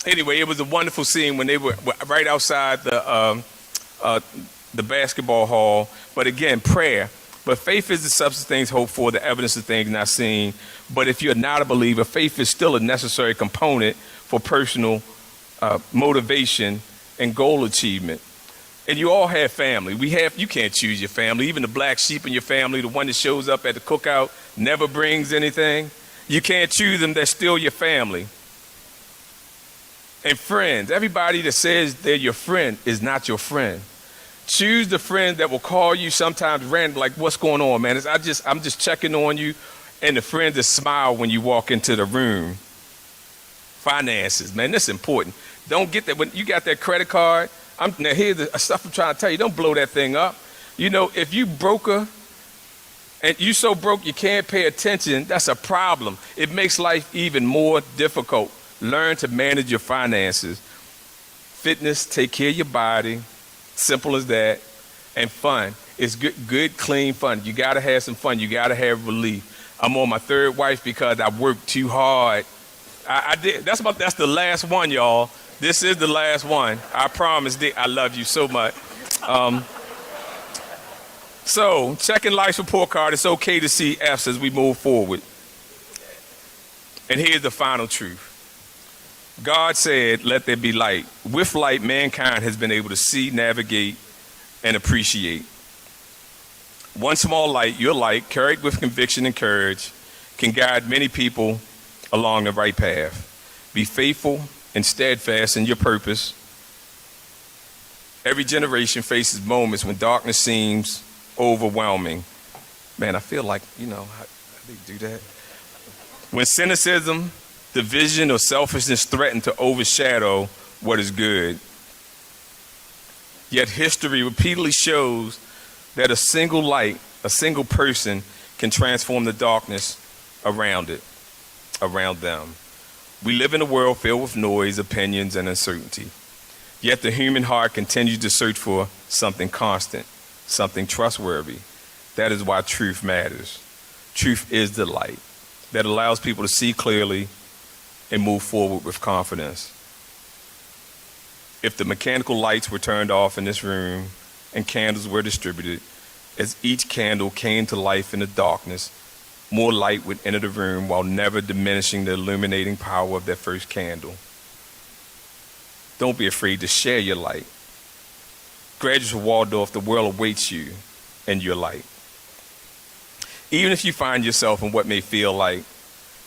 Anyway, it was a wonderful scene when they were right outside the basketball hall. But again, prayer. But faith is the substance of things hoped for, the evidence of things not seen. But if you're not a believer, faith is still a necessary component for personal motivation and goal achievement. And you all have family. You can't choose your family. Even the black sheep in your family, the one that shows up at the cookout, never brings anything. You can't choose them. They're still your family. And friends, everybody that says they're your friend is not your friend. Choose the friend that will call you sometimes random, like, what's going on, man? I'm just checking on you. And the friend that smile when you walk into the room. Finances, man, that's important. Don't get that. When you got that credit card, now here's the stuff I'm trying to tell you. Don't blow that thing up. If you broker and you so broke you can't pay attention, that's a problem. It makes life even more difficult. Learn to manage your finances. Fitness, take care of your body. Simple as that. And fun. It's good, clean fun. You got to have some fun. You got to have relief. I'm on my third wife because I worked too hard. I did. That's the last one, y'all. This is the last one. I promise, Dick. I love you so much. So, checking life's report card, it's okay to see F's as we move forward. And here's the final truth. God said, let there be light. With light, mankind has been able to see, navigate, and appreciate. One small light, your light, carried with conviction and courage, can guide many people along the right path. Be faithful and steadfast in your purpose. Every generation faces moments when darkness seems overwhelming. Man, I feel like, how they do that? When cynicism, division, or selfishness threaten to overshadow what is good. Yet history repeatedly shows that a single light, a single person, can transform the darkness around them. We live in a world filled with noise, opinions, and uncertainty. Yet the human heart continues to search for something constant, something trustworthy. That is why truth matters. Truth is the light that allows people to see clearly and move forward with confidence. If the mechanical lights were turned off in this room and candles were distributed, as each candle came to life in the darkness, more light would enter the room while never diminishing the illuminating power of that first candle. Don't be afraid to share your light. Graduates of Waldorf, the world awaits you and your light. Even if you find yourself in what may feel like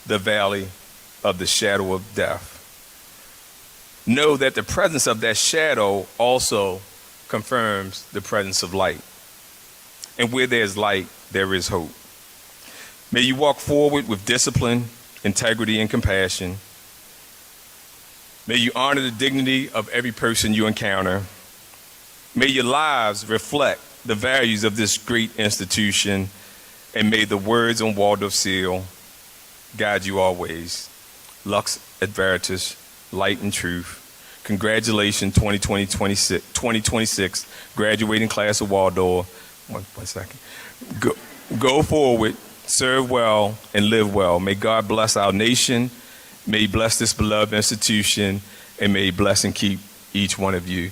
the valley of the shadow of death, know that the presence of that shadow also confirms the presence of light. And where there's light, there is hope. May you walk forward with discipline, integrity, and compassion. May you honor the dignity of every person you encounter. May your lives reflect the values of this great institution, and may the words on Waldorf seal guide you always. Lux et Veritas, light and truth. Congratulations, 2026 graduating class of Waldorf. One second. Go forward, serve well, and live well. May God bless our nation. May He bless this beloved institution, and may He bless and keep each one of you.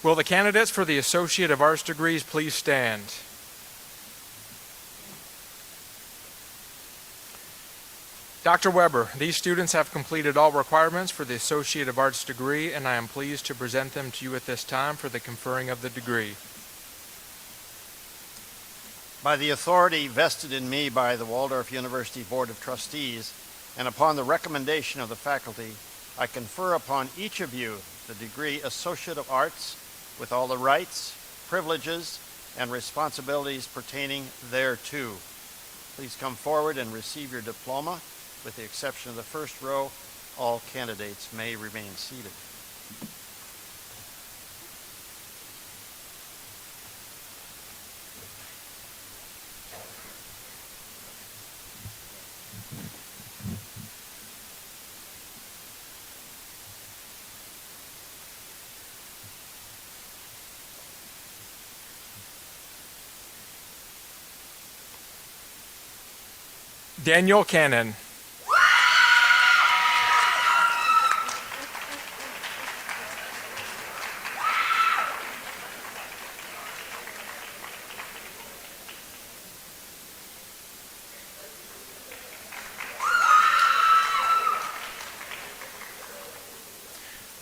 Will the candidates for the Associate of Arts degrees please stand? Dr. Weber, these students have completed all requirements for the Associate of Arts degree, and I am pleased to present them to you at this time for the conferring of the degree. By the authority vested in me by the Waldorf University Board of Trustees, and upon the recommendation of the faculty, I confer upon each of you the degree Associate of Arts with all the rights, privileges, and responsibilities pertaining thereto. Please come forward and receive your diploma. With the exception of the first row, all candidates may remain seated. Daniel Cannon.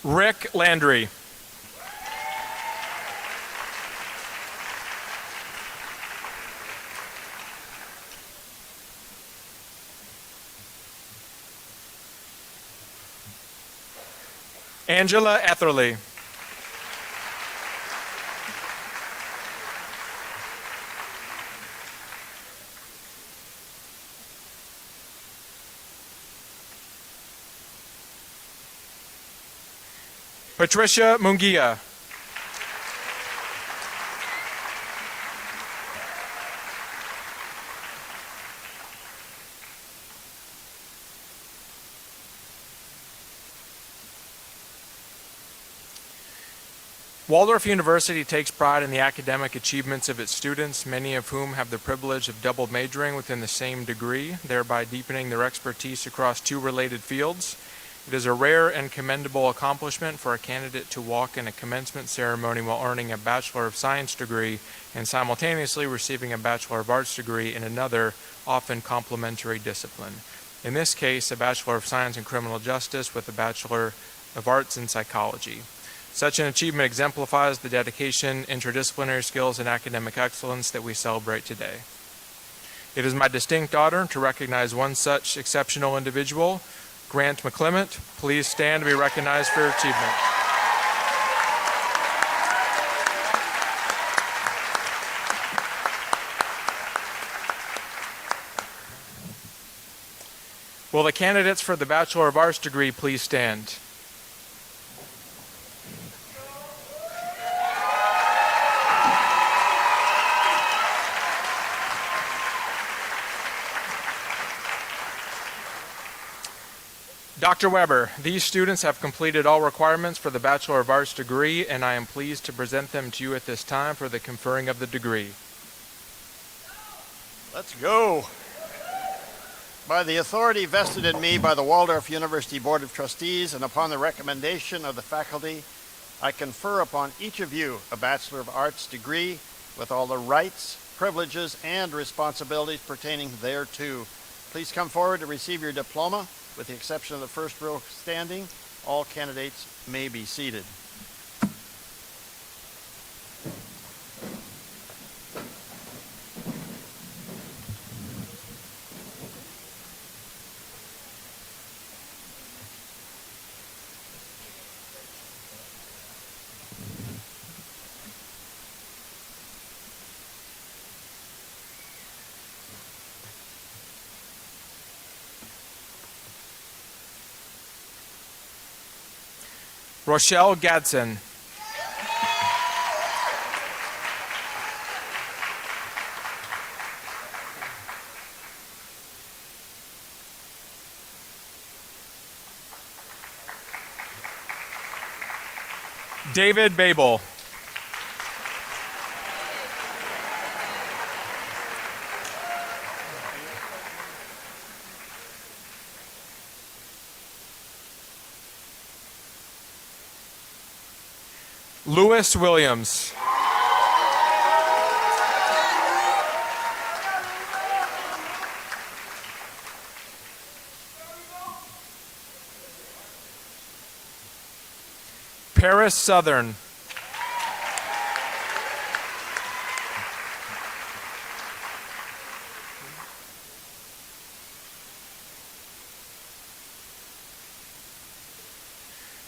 Rick Landry. Angela Etherly. Patricia Mungia. Waldorf University takes pride in the academic achievements of its students, many of whom have the privilege of double majoring within the same degree, thereby deepening their expertise across two related fields. It is a rare and commendable accomplishment for a candidate to walk in a commencement ceremony while earning a Bachelor of Science degree and simultaneously receiving a Bachelor of Arts degree in another, often complementary discipline. In this case, a Bachelor of Science in Criminal Justice with a Bachelor of Arts in Psychology. Such an achievement exemplifies the dedication, interdisciplinary skills, and academic excellence that we celebrate today. It is my distinct honor to recognize one such exceptional individual, Grant McClement. Please stand to be recognized for your achievement. Will the candidates for the Bachelor of Arts degree please stand? Dr. Weber, these students have completed all requirements for the Bachelor of Arts degree, and I am pleased to present them to you at this time for the conferring of the degree. Let's go. By the authority vested in me by the Waldorf University Board of Trustees and upon the recommendation of the faculty, I confer upon each of you a Bachelor of Arts degree with all the rights, privileges, and responsibilities pertaining thereto. Please come forward to receive your diploma. With the exception of the first row standing, all candidates may be seated. Rochelle Gadsden. David Babel. Lewis Williams. Paris Southern.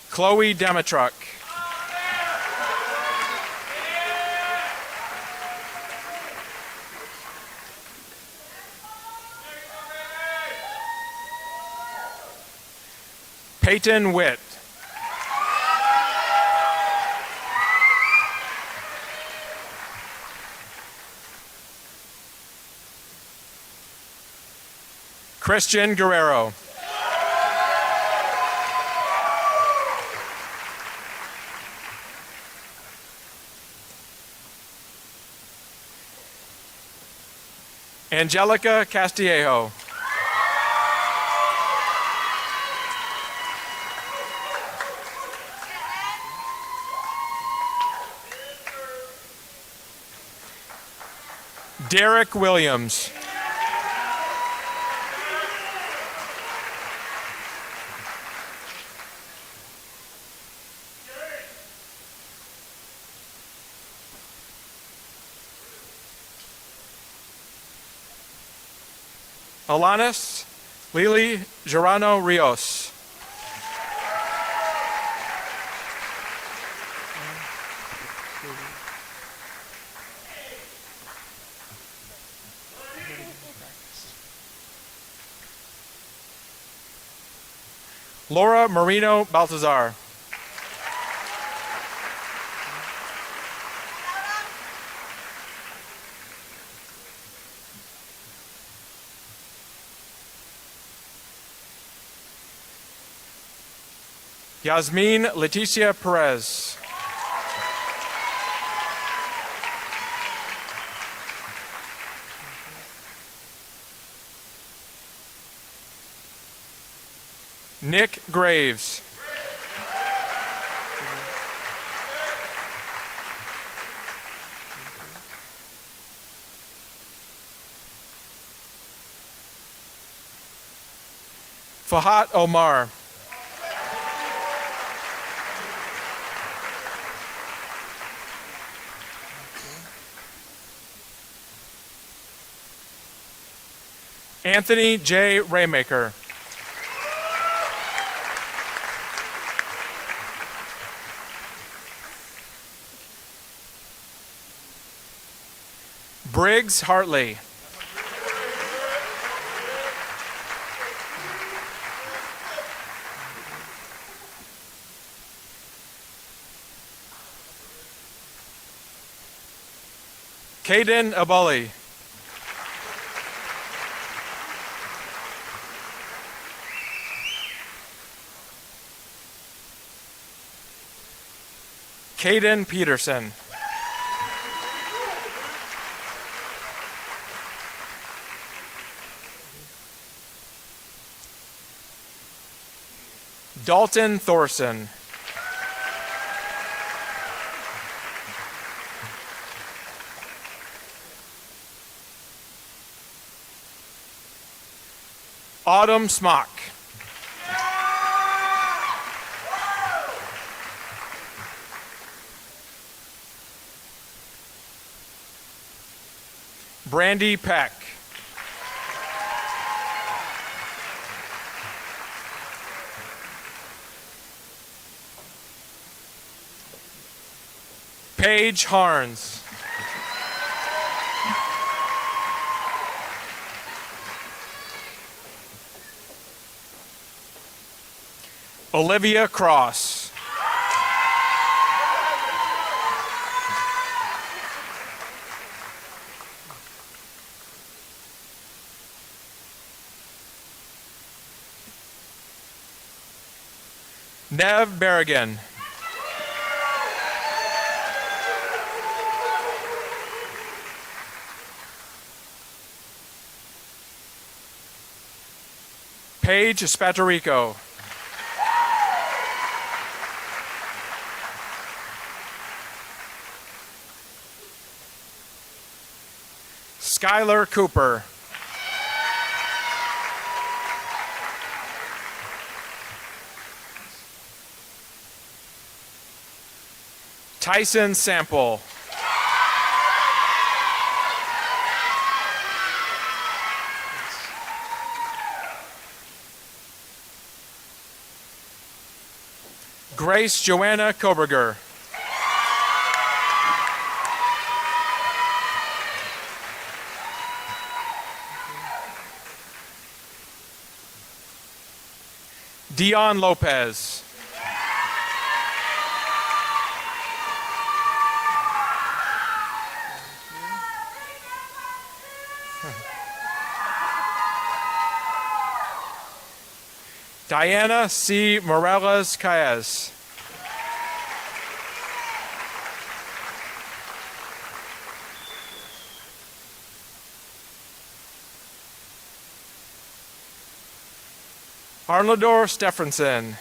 Chloe Demetruk. Peyton Witt. Christian Guerrero. Angelica Castillejo. Derek Williams. Alanis Lily Gerano Rios. Laura Marino Baltazar. Yasmin Leticia Perez. Nick Graves. Fahat Omar. Anthony J. Raymaker. Briggs Hartley. Caden Abully. Caden Peterson. Dalton Thorson. Autumn Smock. Brandy Peck. Paige Harns. Olivia Cross. Nev Berrigan. Paige Spaterico. Skylar Cooper. Tyson Sample. Grace Joanna Koberger. Dion Lopez. Diana C. Morales Caez. Arnoldor Stephenson.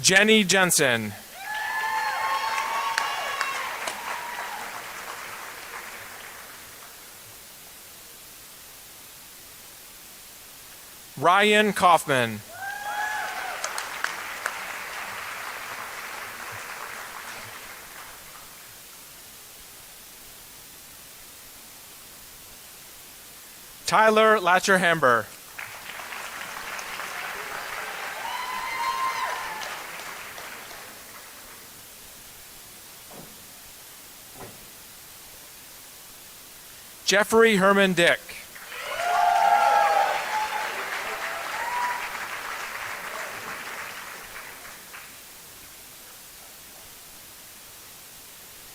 Jenny Jensen. Ryan Kaufman. Tyler Latcher-Hamber. Jeffrey Herman Dick.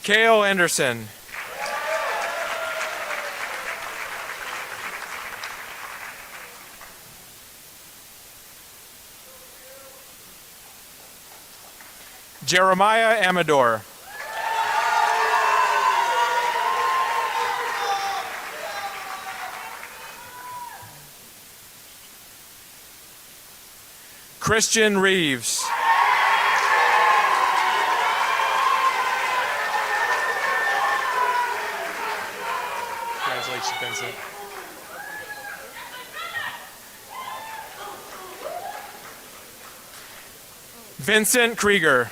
Kale Anderson. Jeremiah Amador. Christian Reeves. Congratulations, Vincent. Vincent Krieger.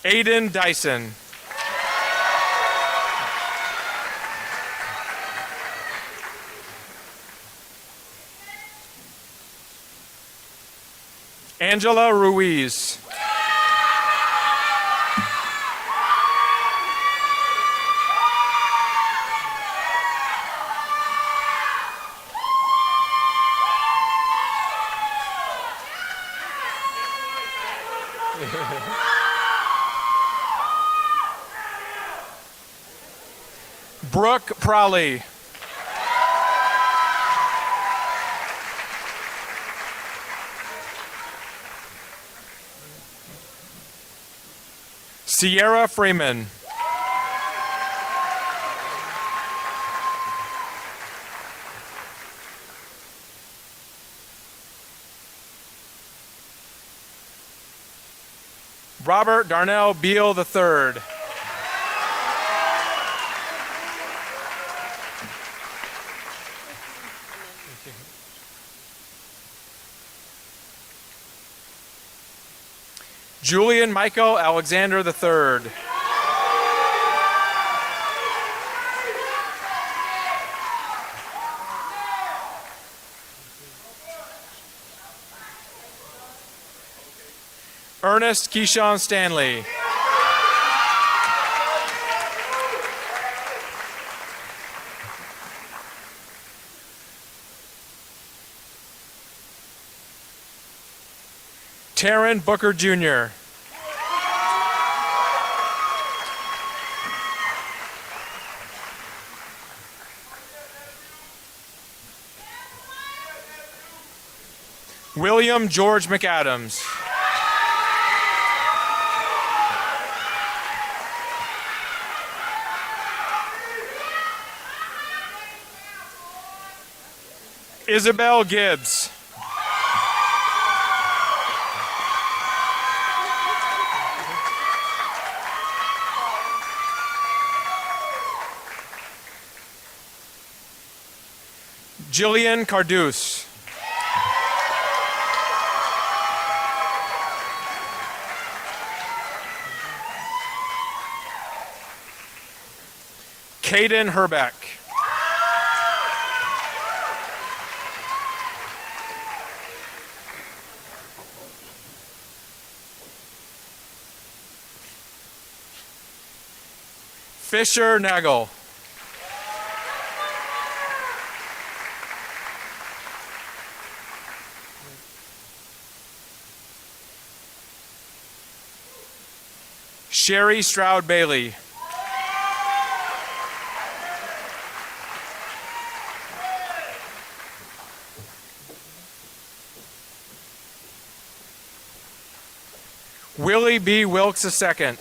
Aiden Dyson. Angela Ruiz. Brooke Prowley. Sierra Freeman. Robert Darnell Beal III. Julian Michael Alexander III. Ernest Keyshawn Stanley. Taryn Booker Jr. William George McAdams. Isabel Gibbs. Jillian Carduce. Caden Herbeck. Fisher Nagel. Sherry Stroud Bailey. Willie B. Wilkes II.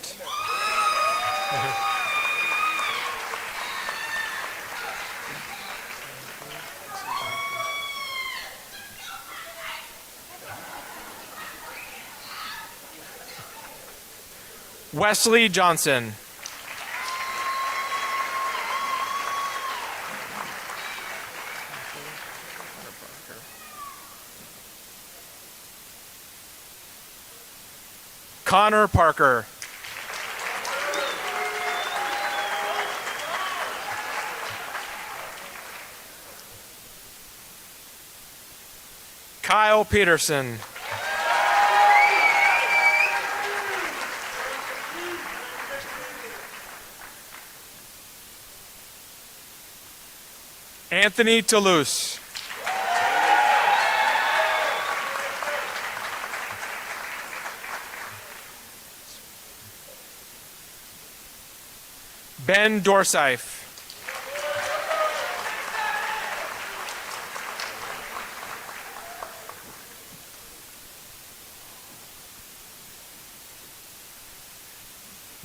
Wesley Johnson. Connor Parker. Kyle Peterson. Anthony Toulouse. Ben Dorsaif.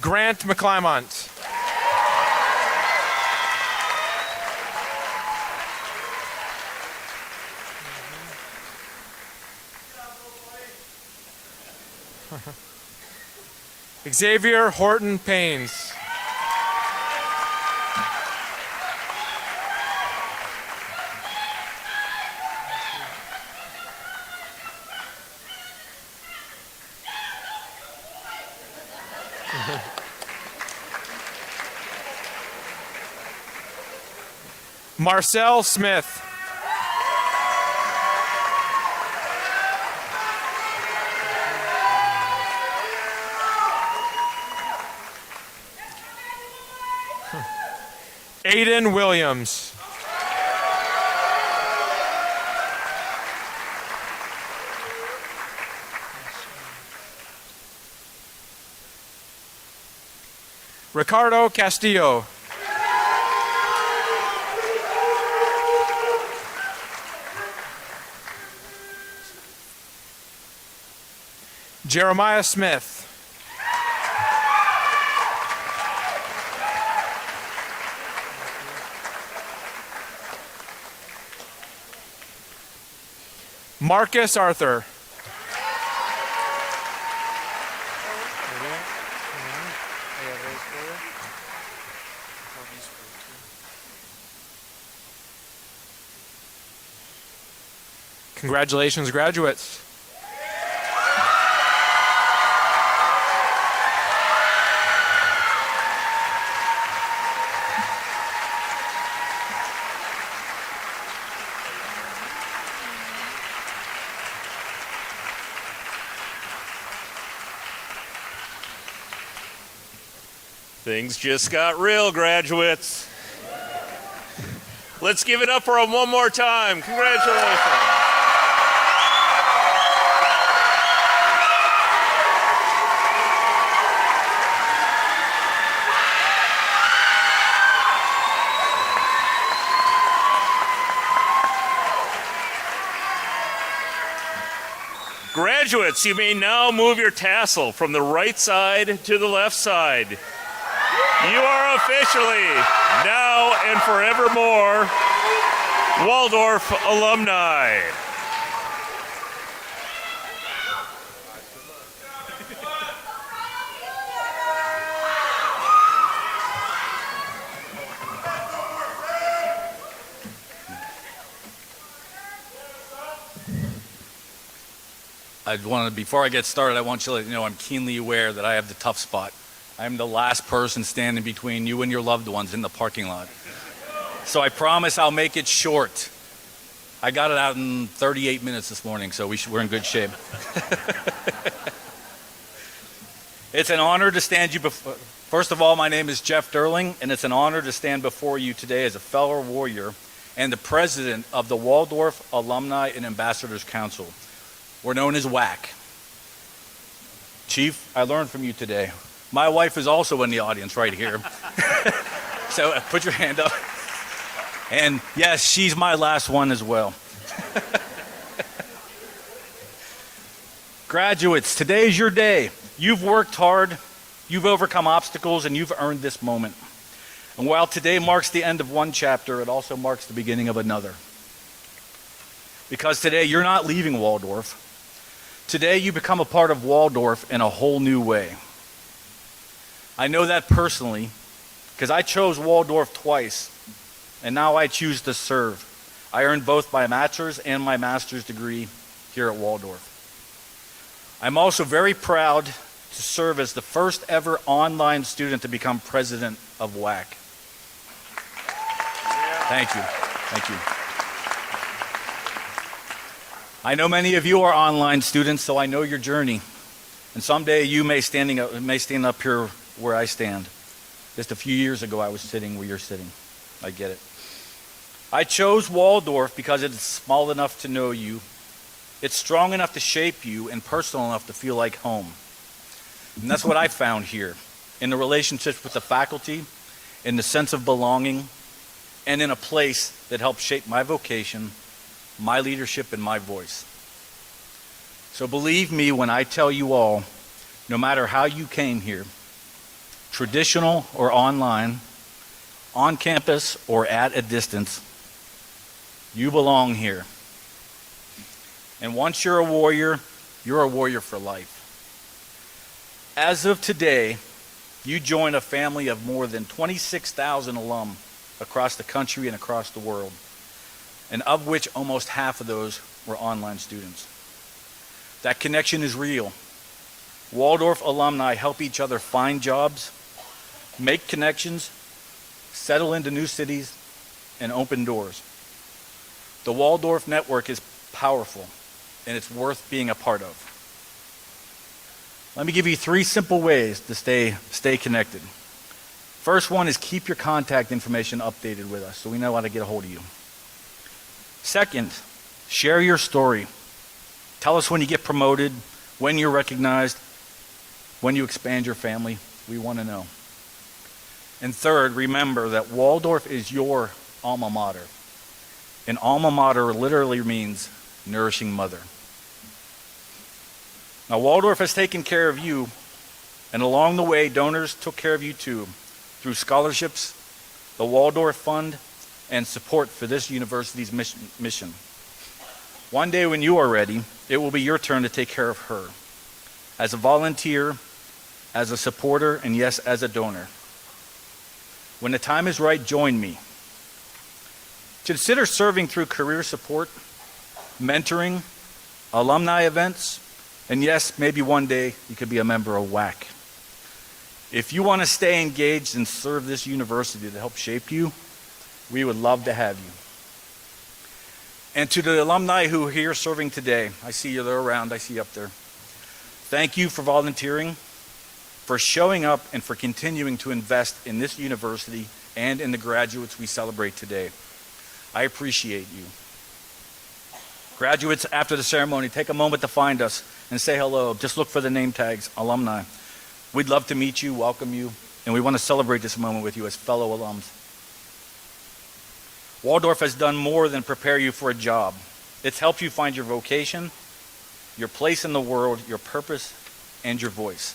Grant McClymont. Xavier Horton Paynes. Marcel Smith. Aiden Williams. Ricardo Castillo. Jeremiah Smith. Marcus Arthur. Congratulations, graduates. Things just got real, graduates. Let's give it up for them one more time. Congratulations. Graduates, you may now move your tassel from the right side to the left side. You are officially, now and forevermore, Waldorf alumni. Before I get started, I want you to know I'm keenly aware that I have the tough spot. I'm the last person standing between you and your loved ones in the parking lot. So I promise I'll make it short. I got it out in 38 minutes this morning, so we're in good shape. It's an honor to stand you before. First of all, my name is Jeff Derling, and it's an honor to stand before you today as a fellow warrior and the president of the Waldorf Alumni and Ambassadors Council. We're known as WAC. Chief, I learned from you today. My wife is also in the audience right here. So put your hand up. And yes, she's my last one as well. Graduates, today is your day. You've worked hard, you've overcome obstacles, and you've earned this moment. And while today marks the end of one chapter, it also marks the beginning of another. Because today you're not leaving Waldorf. Today you become a part of Waldorf in a whole new way. I know that personally because I chose Waldorf twice, and now I choose to serve. I earned both my bachelor's and my master's degree here at Waldorf. I'm also very proud to serve as the first ever online student to become president of WAC. Thank you. Thank you. I know many of you are online students, so I know your journey. And someday you may stand up here where I stand. Just a few years ago, I was sitting where you're sitting. I get it. I chose Waldorf because it's small enough to know you, it's strong enough to shape you, and personal enough to feel like home. And that's what I found here, in the relationships with the faculty, in the sense of belonging, and in a place that helped shape my vocation, my leadership, and my voice. So believe me when I tell you all, no matter how you came here, traditional or online, on campus or at a distance, you belong here. And once you're a warrior for life. As of today, you join a family of more than 26,000 alum across the country and across the world, and of which almost half of those were online students. That connection is real. Waldorf alumni help each other find jobs, make connections, settle into new cities, and open doors. The Waldorf network is powerful, and it's worth being a part of. Let me give you 3 simple ways to stay connected. First one is keep your contact information updated with us so we know how to get a hold of you. Second, share your story. Tell us when you get promoted, when you're recognized, when you expand your family. We want to know. And third, remember that Waldorf is your alma mater. And alma mater literally means nourishing mother. Now, Waldorf has taken care of you, and along the way, donors took care of you too, through scholarships, the Waldorf Fund, and support for this university's mission. One day when you are ready, it will be your turn to take care of her. As a volunteer, as a supporter, and yes, as a donor. When the time is right, join me. Consider serving through career support, mentoring, alumni events, and yes, maybe one day you could be a member of WAC. If you want to stay engaged and serve this university to help shape you, we would love to have you. And to the alumni who are here serving today, I see you there around, I see you up there. Thank you for volunteering, for showing up, and for continuing to invest in this university and in the graduates we celebrate today. I appreciate you. Graduates, after the ceremony, take a moment to find us and say hello. Just look for the name tags, alumni. We'd love to meet you, welcome you, and we want to celebrate this moment with you as fellow alums. Waldorf has done more than prepare you for a job. It's helped you find your vocation, your place in the world, your purpose, and your voice.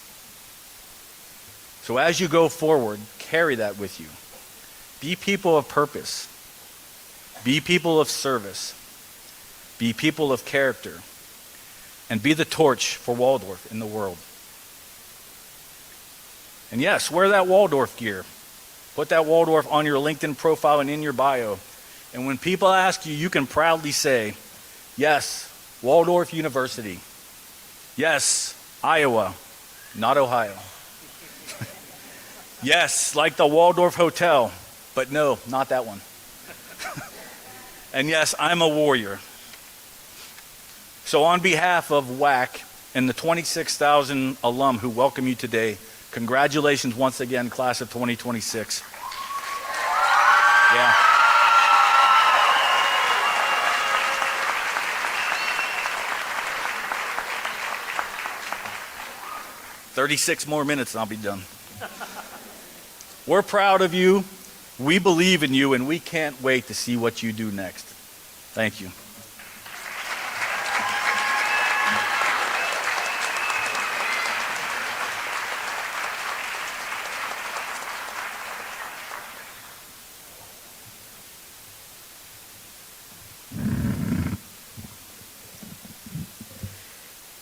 So as you go forward, carry that with you. Be people of purpose. Be people of service. Be people of character. And be the torch for Waldorf in the world. And yes, wear that Waldorf gear. Put that Waldorf on your LinkedIn profile and in your bio. And when people ask you, you can proudly say, yes, Waldorf University. Yes, Iowa, not Ohio. Yes, like the Waldorf Hotel, but no, not that one. And yes, I'm a warrior. So on behalf of WAC and the 26,000 alum who welcome you today, congratulations once again, class of 2026. Yeah. "36 more minutes and I'll be done." We're proud of you, we believe in you, and we can't wait to see what you do next. Thank you.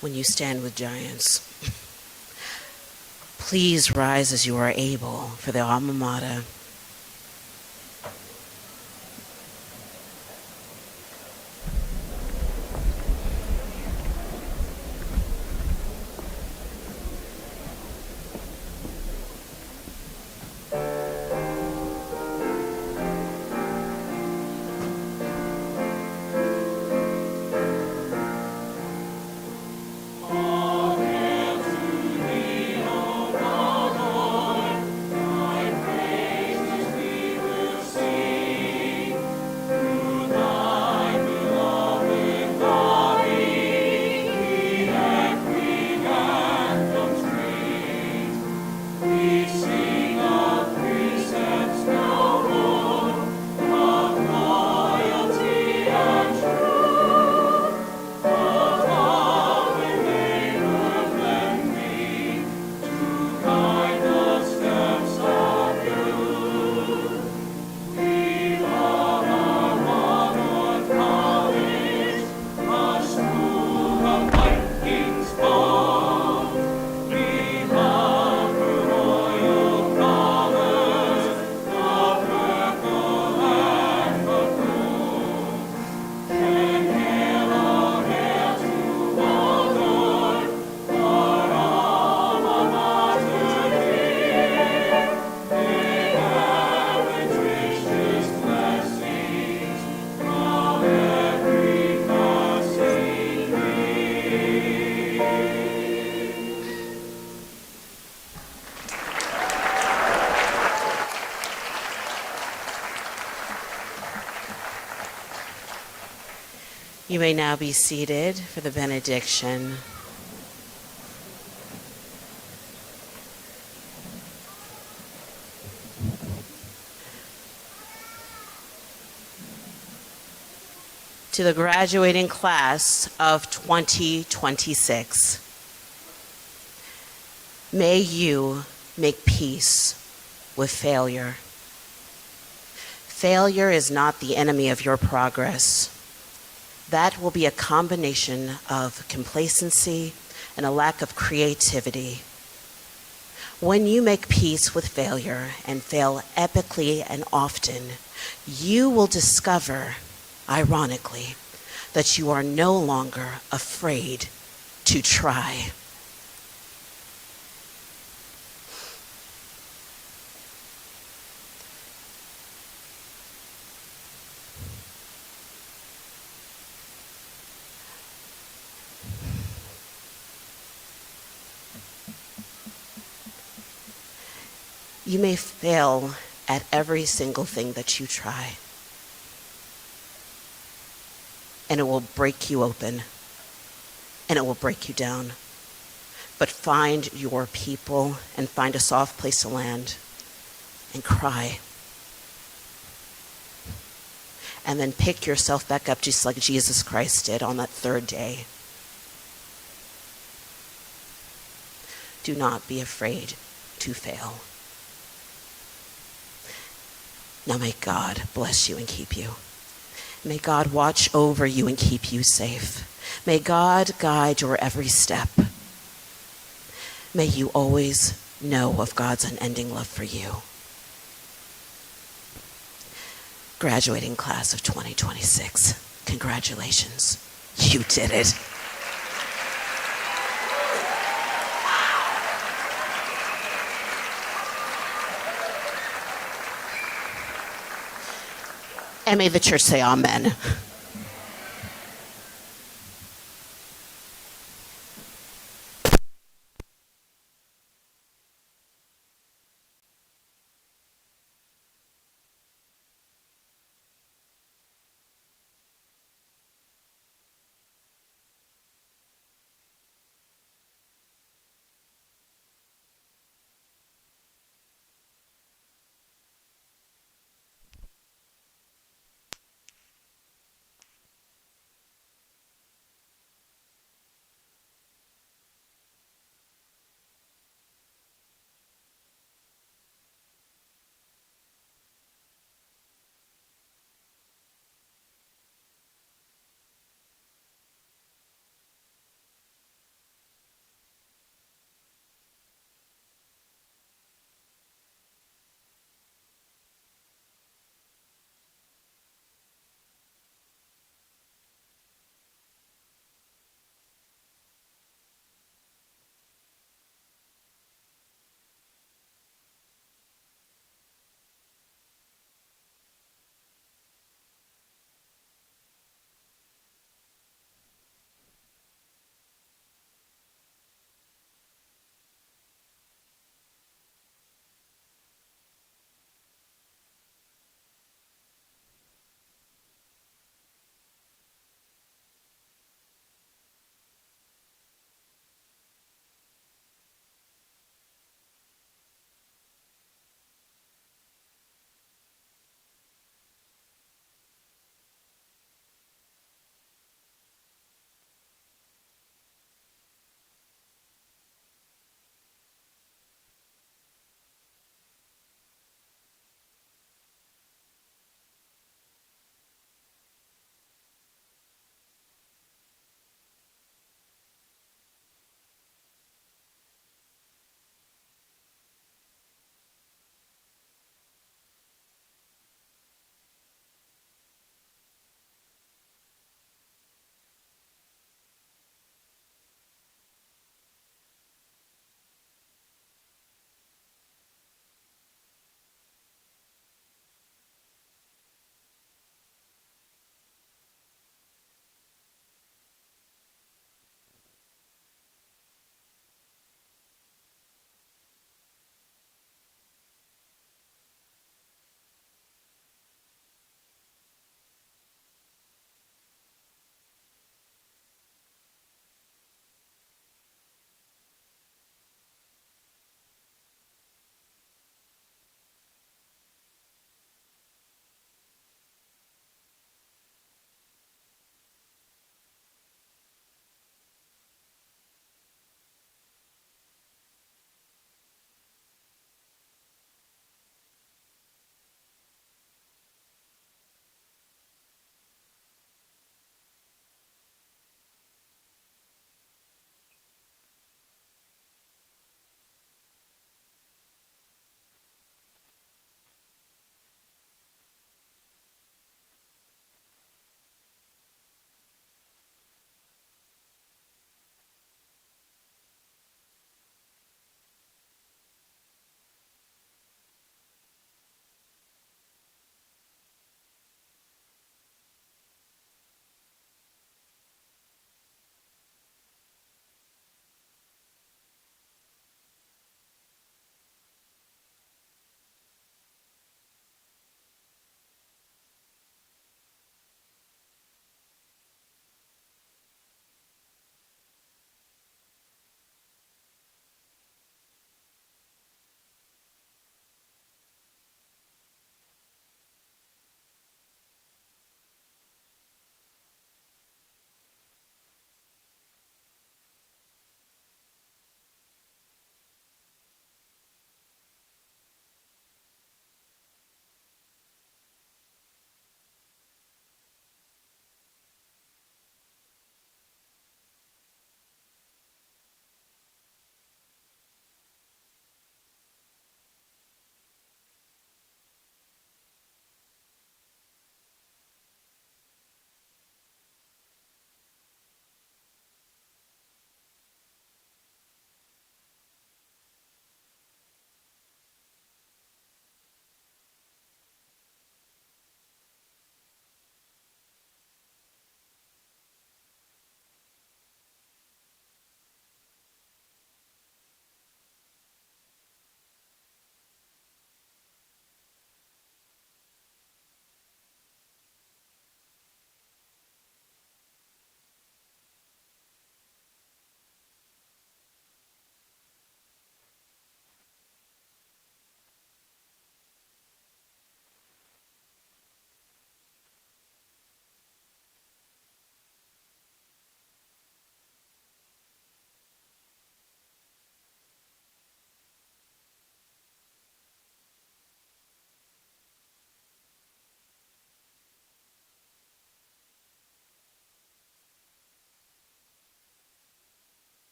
When you stand with giants, please rise as you are able for the alma mater. You may now be seated for the benediction. To the graduating class of 2026, may you make peace with failure. Failure is not the enemy of your progress. That will be a combination of complacency and a lack of creativity. When you make peace with failure and fail epically and often, you will discover, ironically, that you are no longer afraid to try. You may fail at every single thing that you try, and it will break you open, and it will break you down. But find your people and find a soft place to land and cry. And then pick yourself back up just like Jesus Christ did on that third day. Do not be afraid to fail. Now may God bless you and keep you. May God watch over you and keep you safe. May God guide your every step. May you always know of God's unending love for you. Graduating class of 2026, congratulations. You did it. And may the church say amen.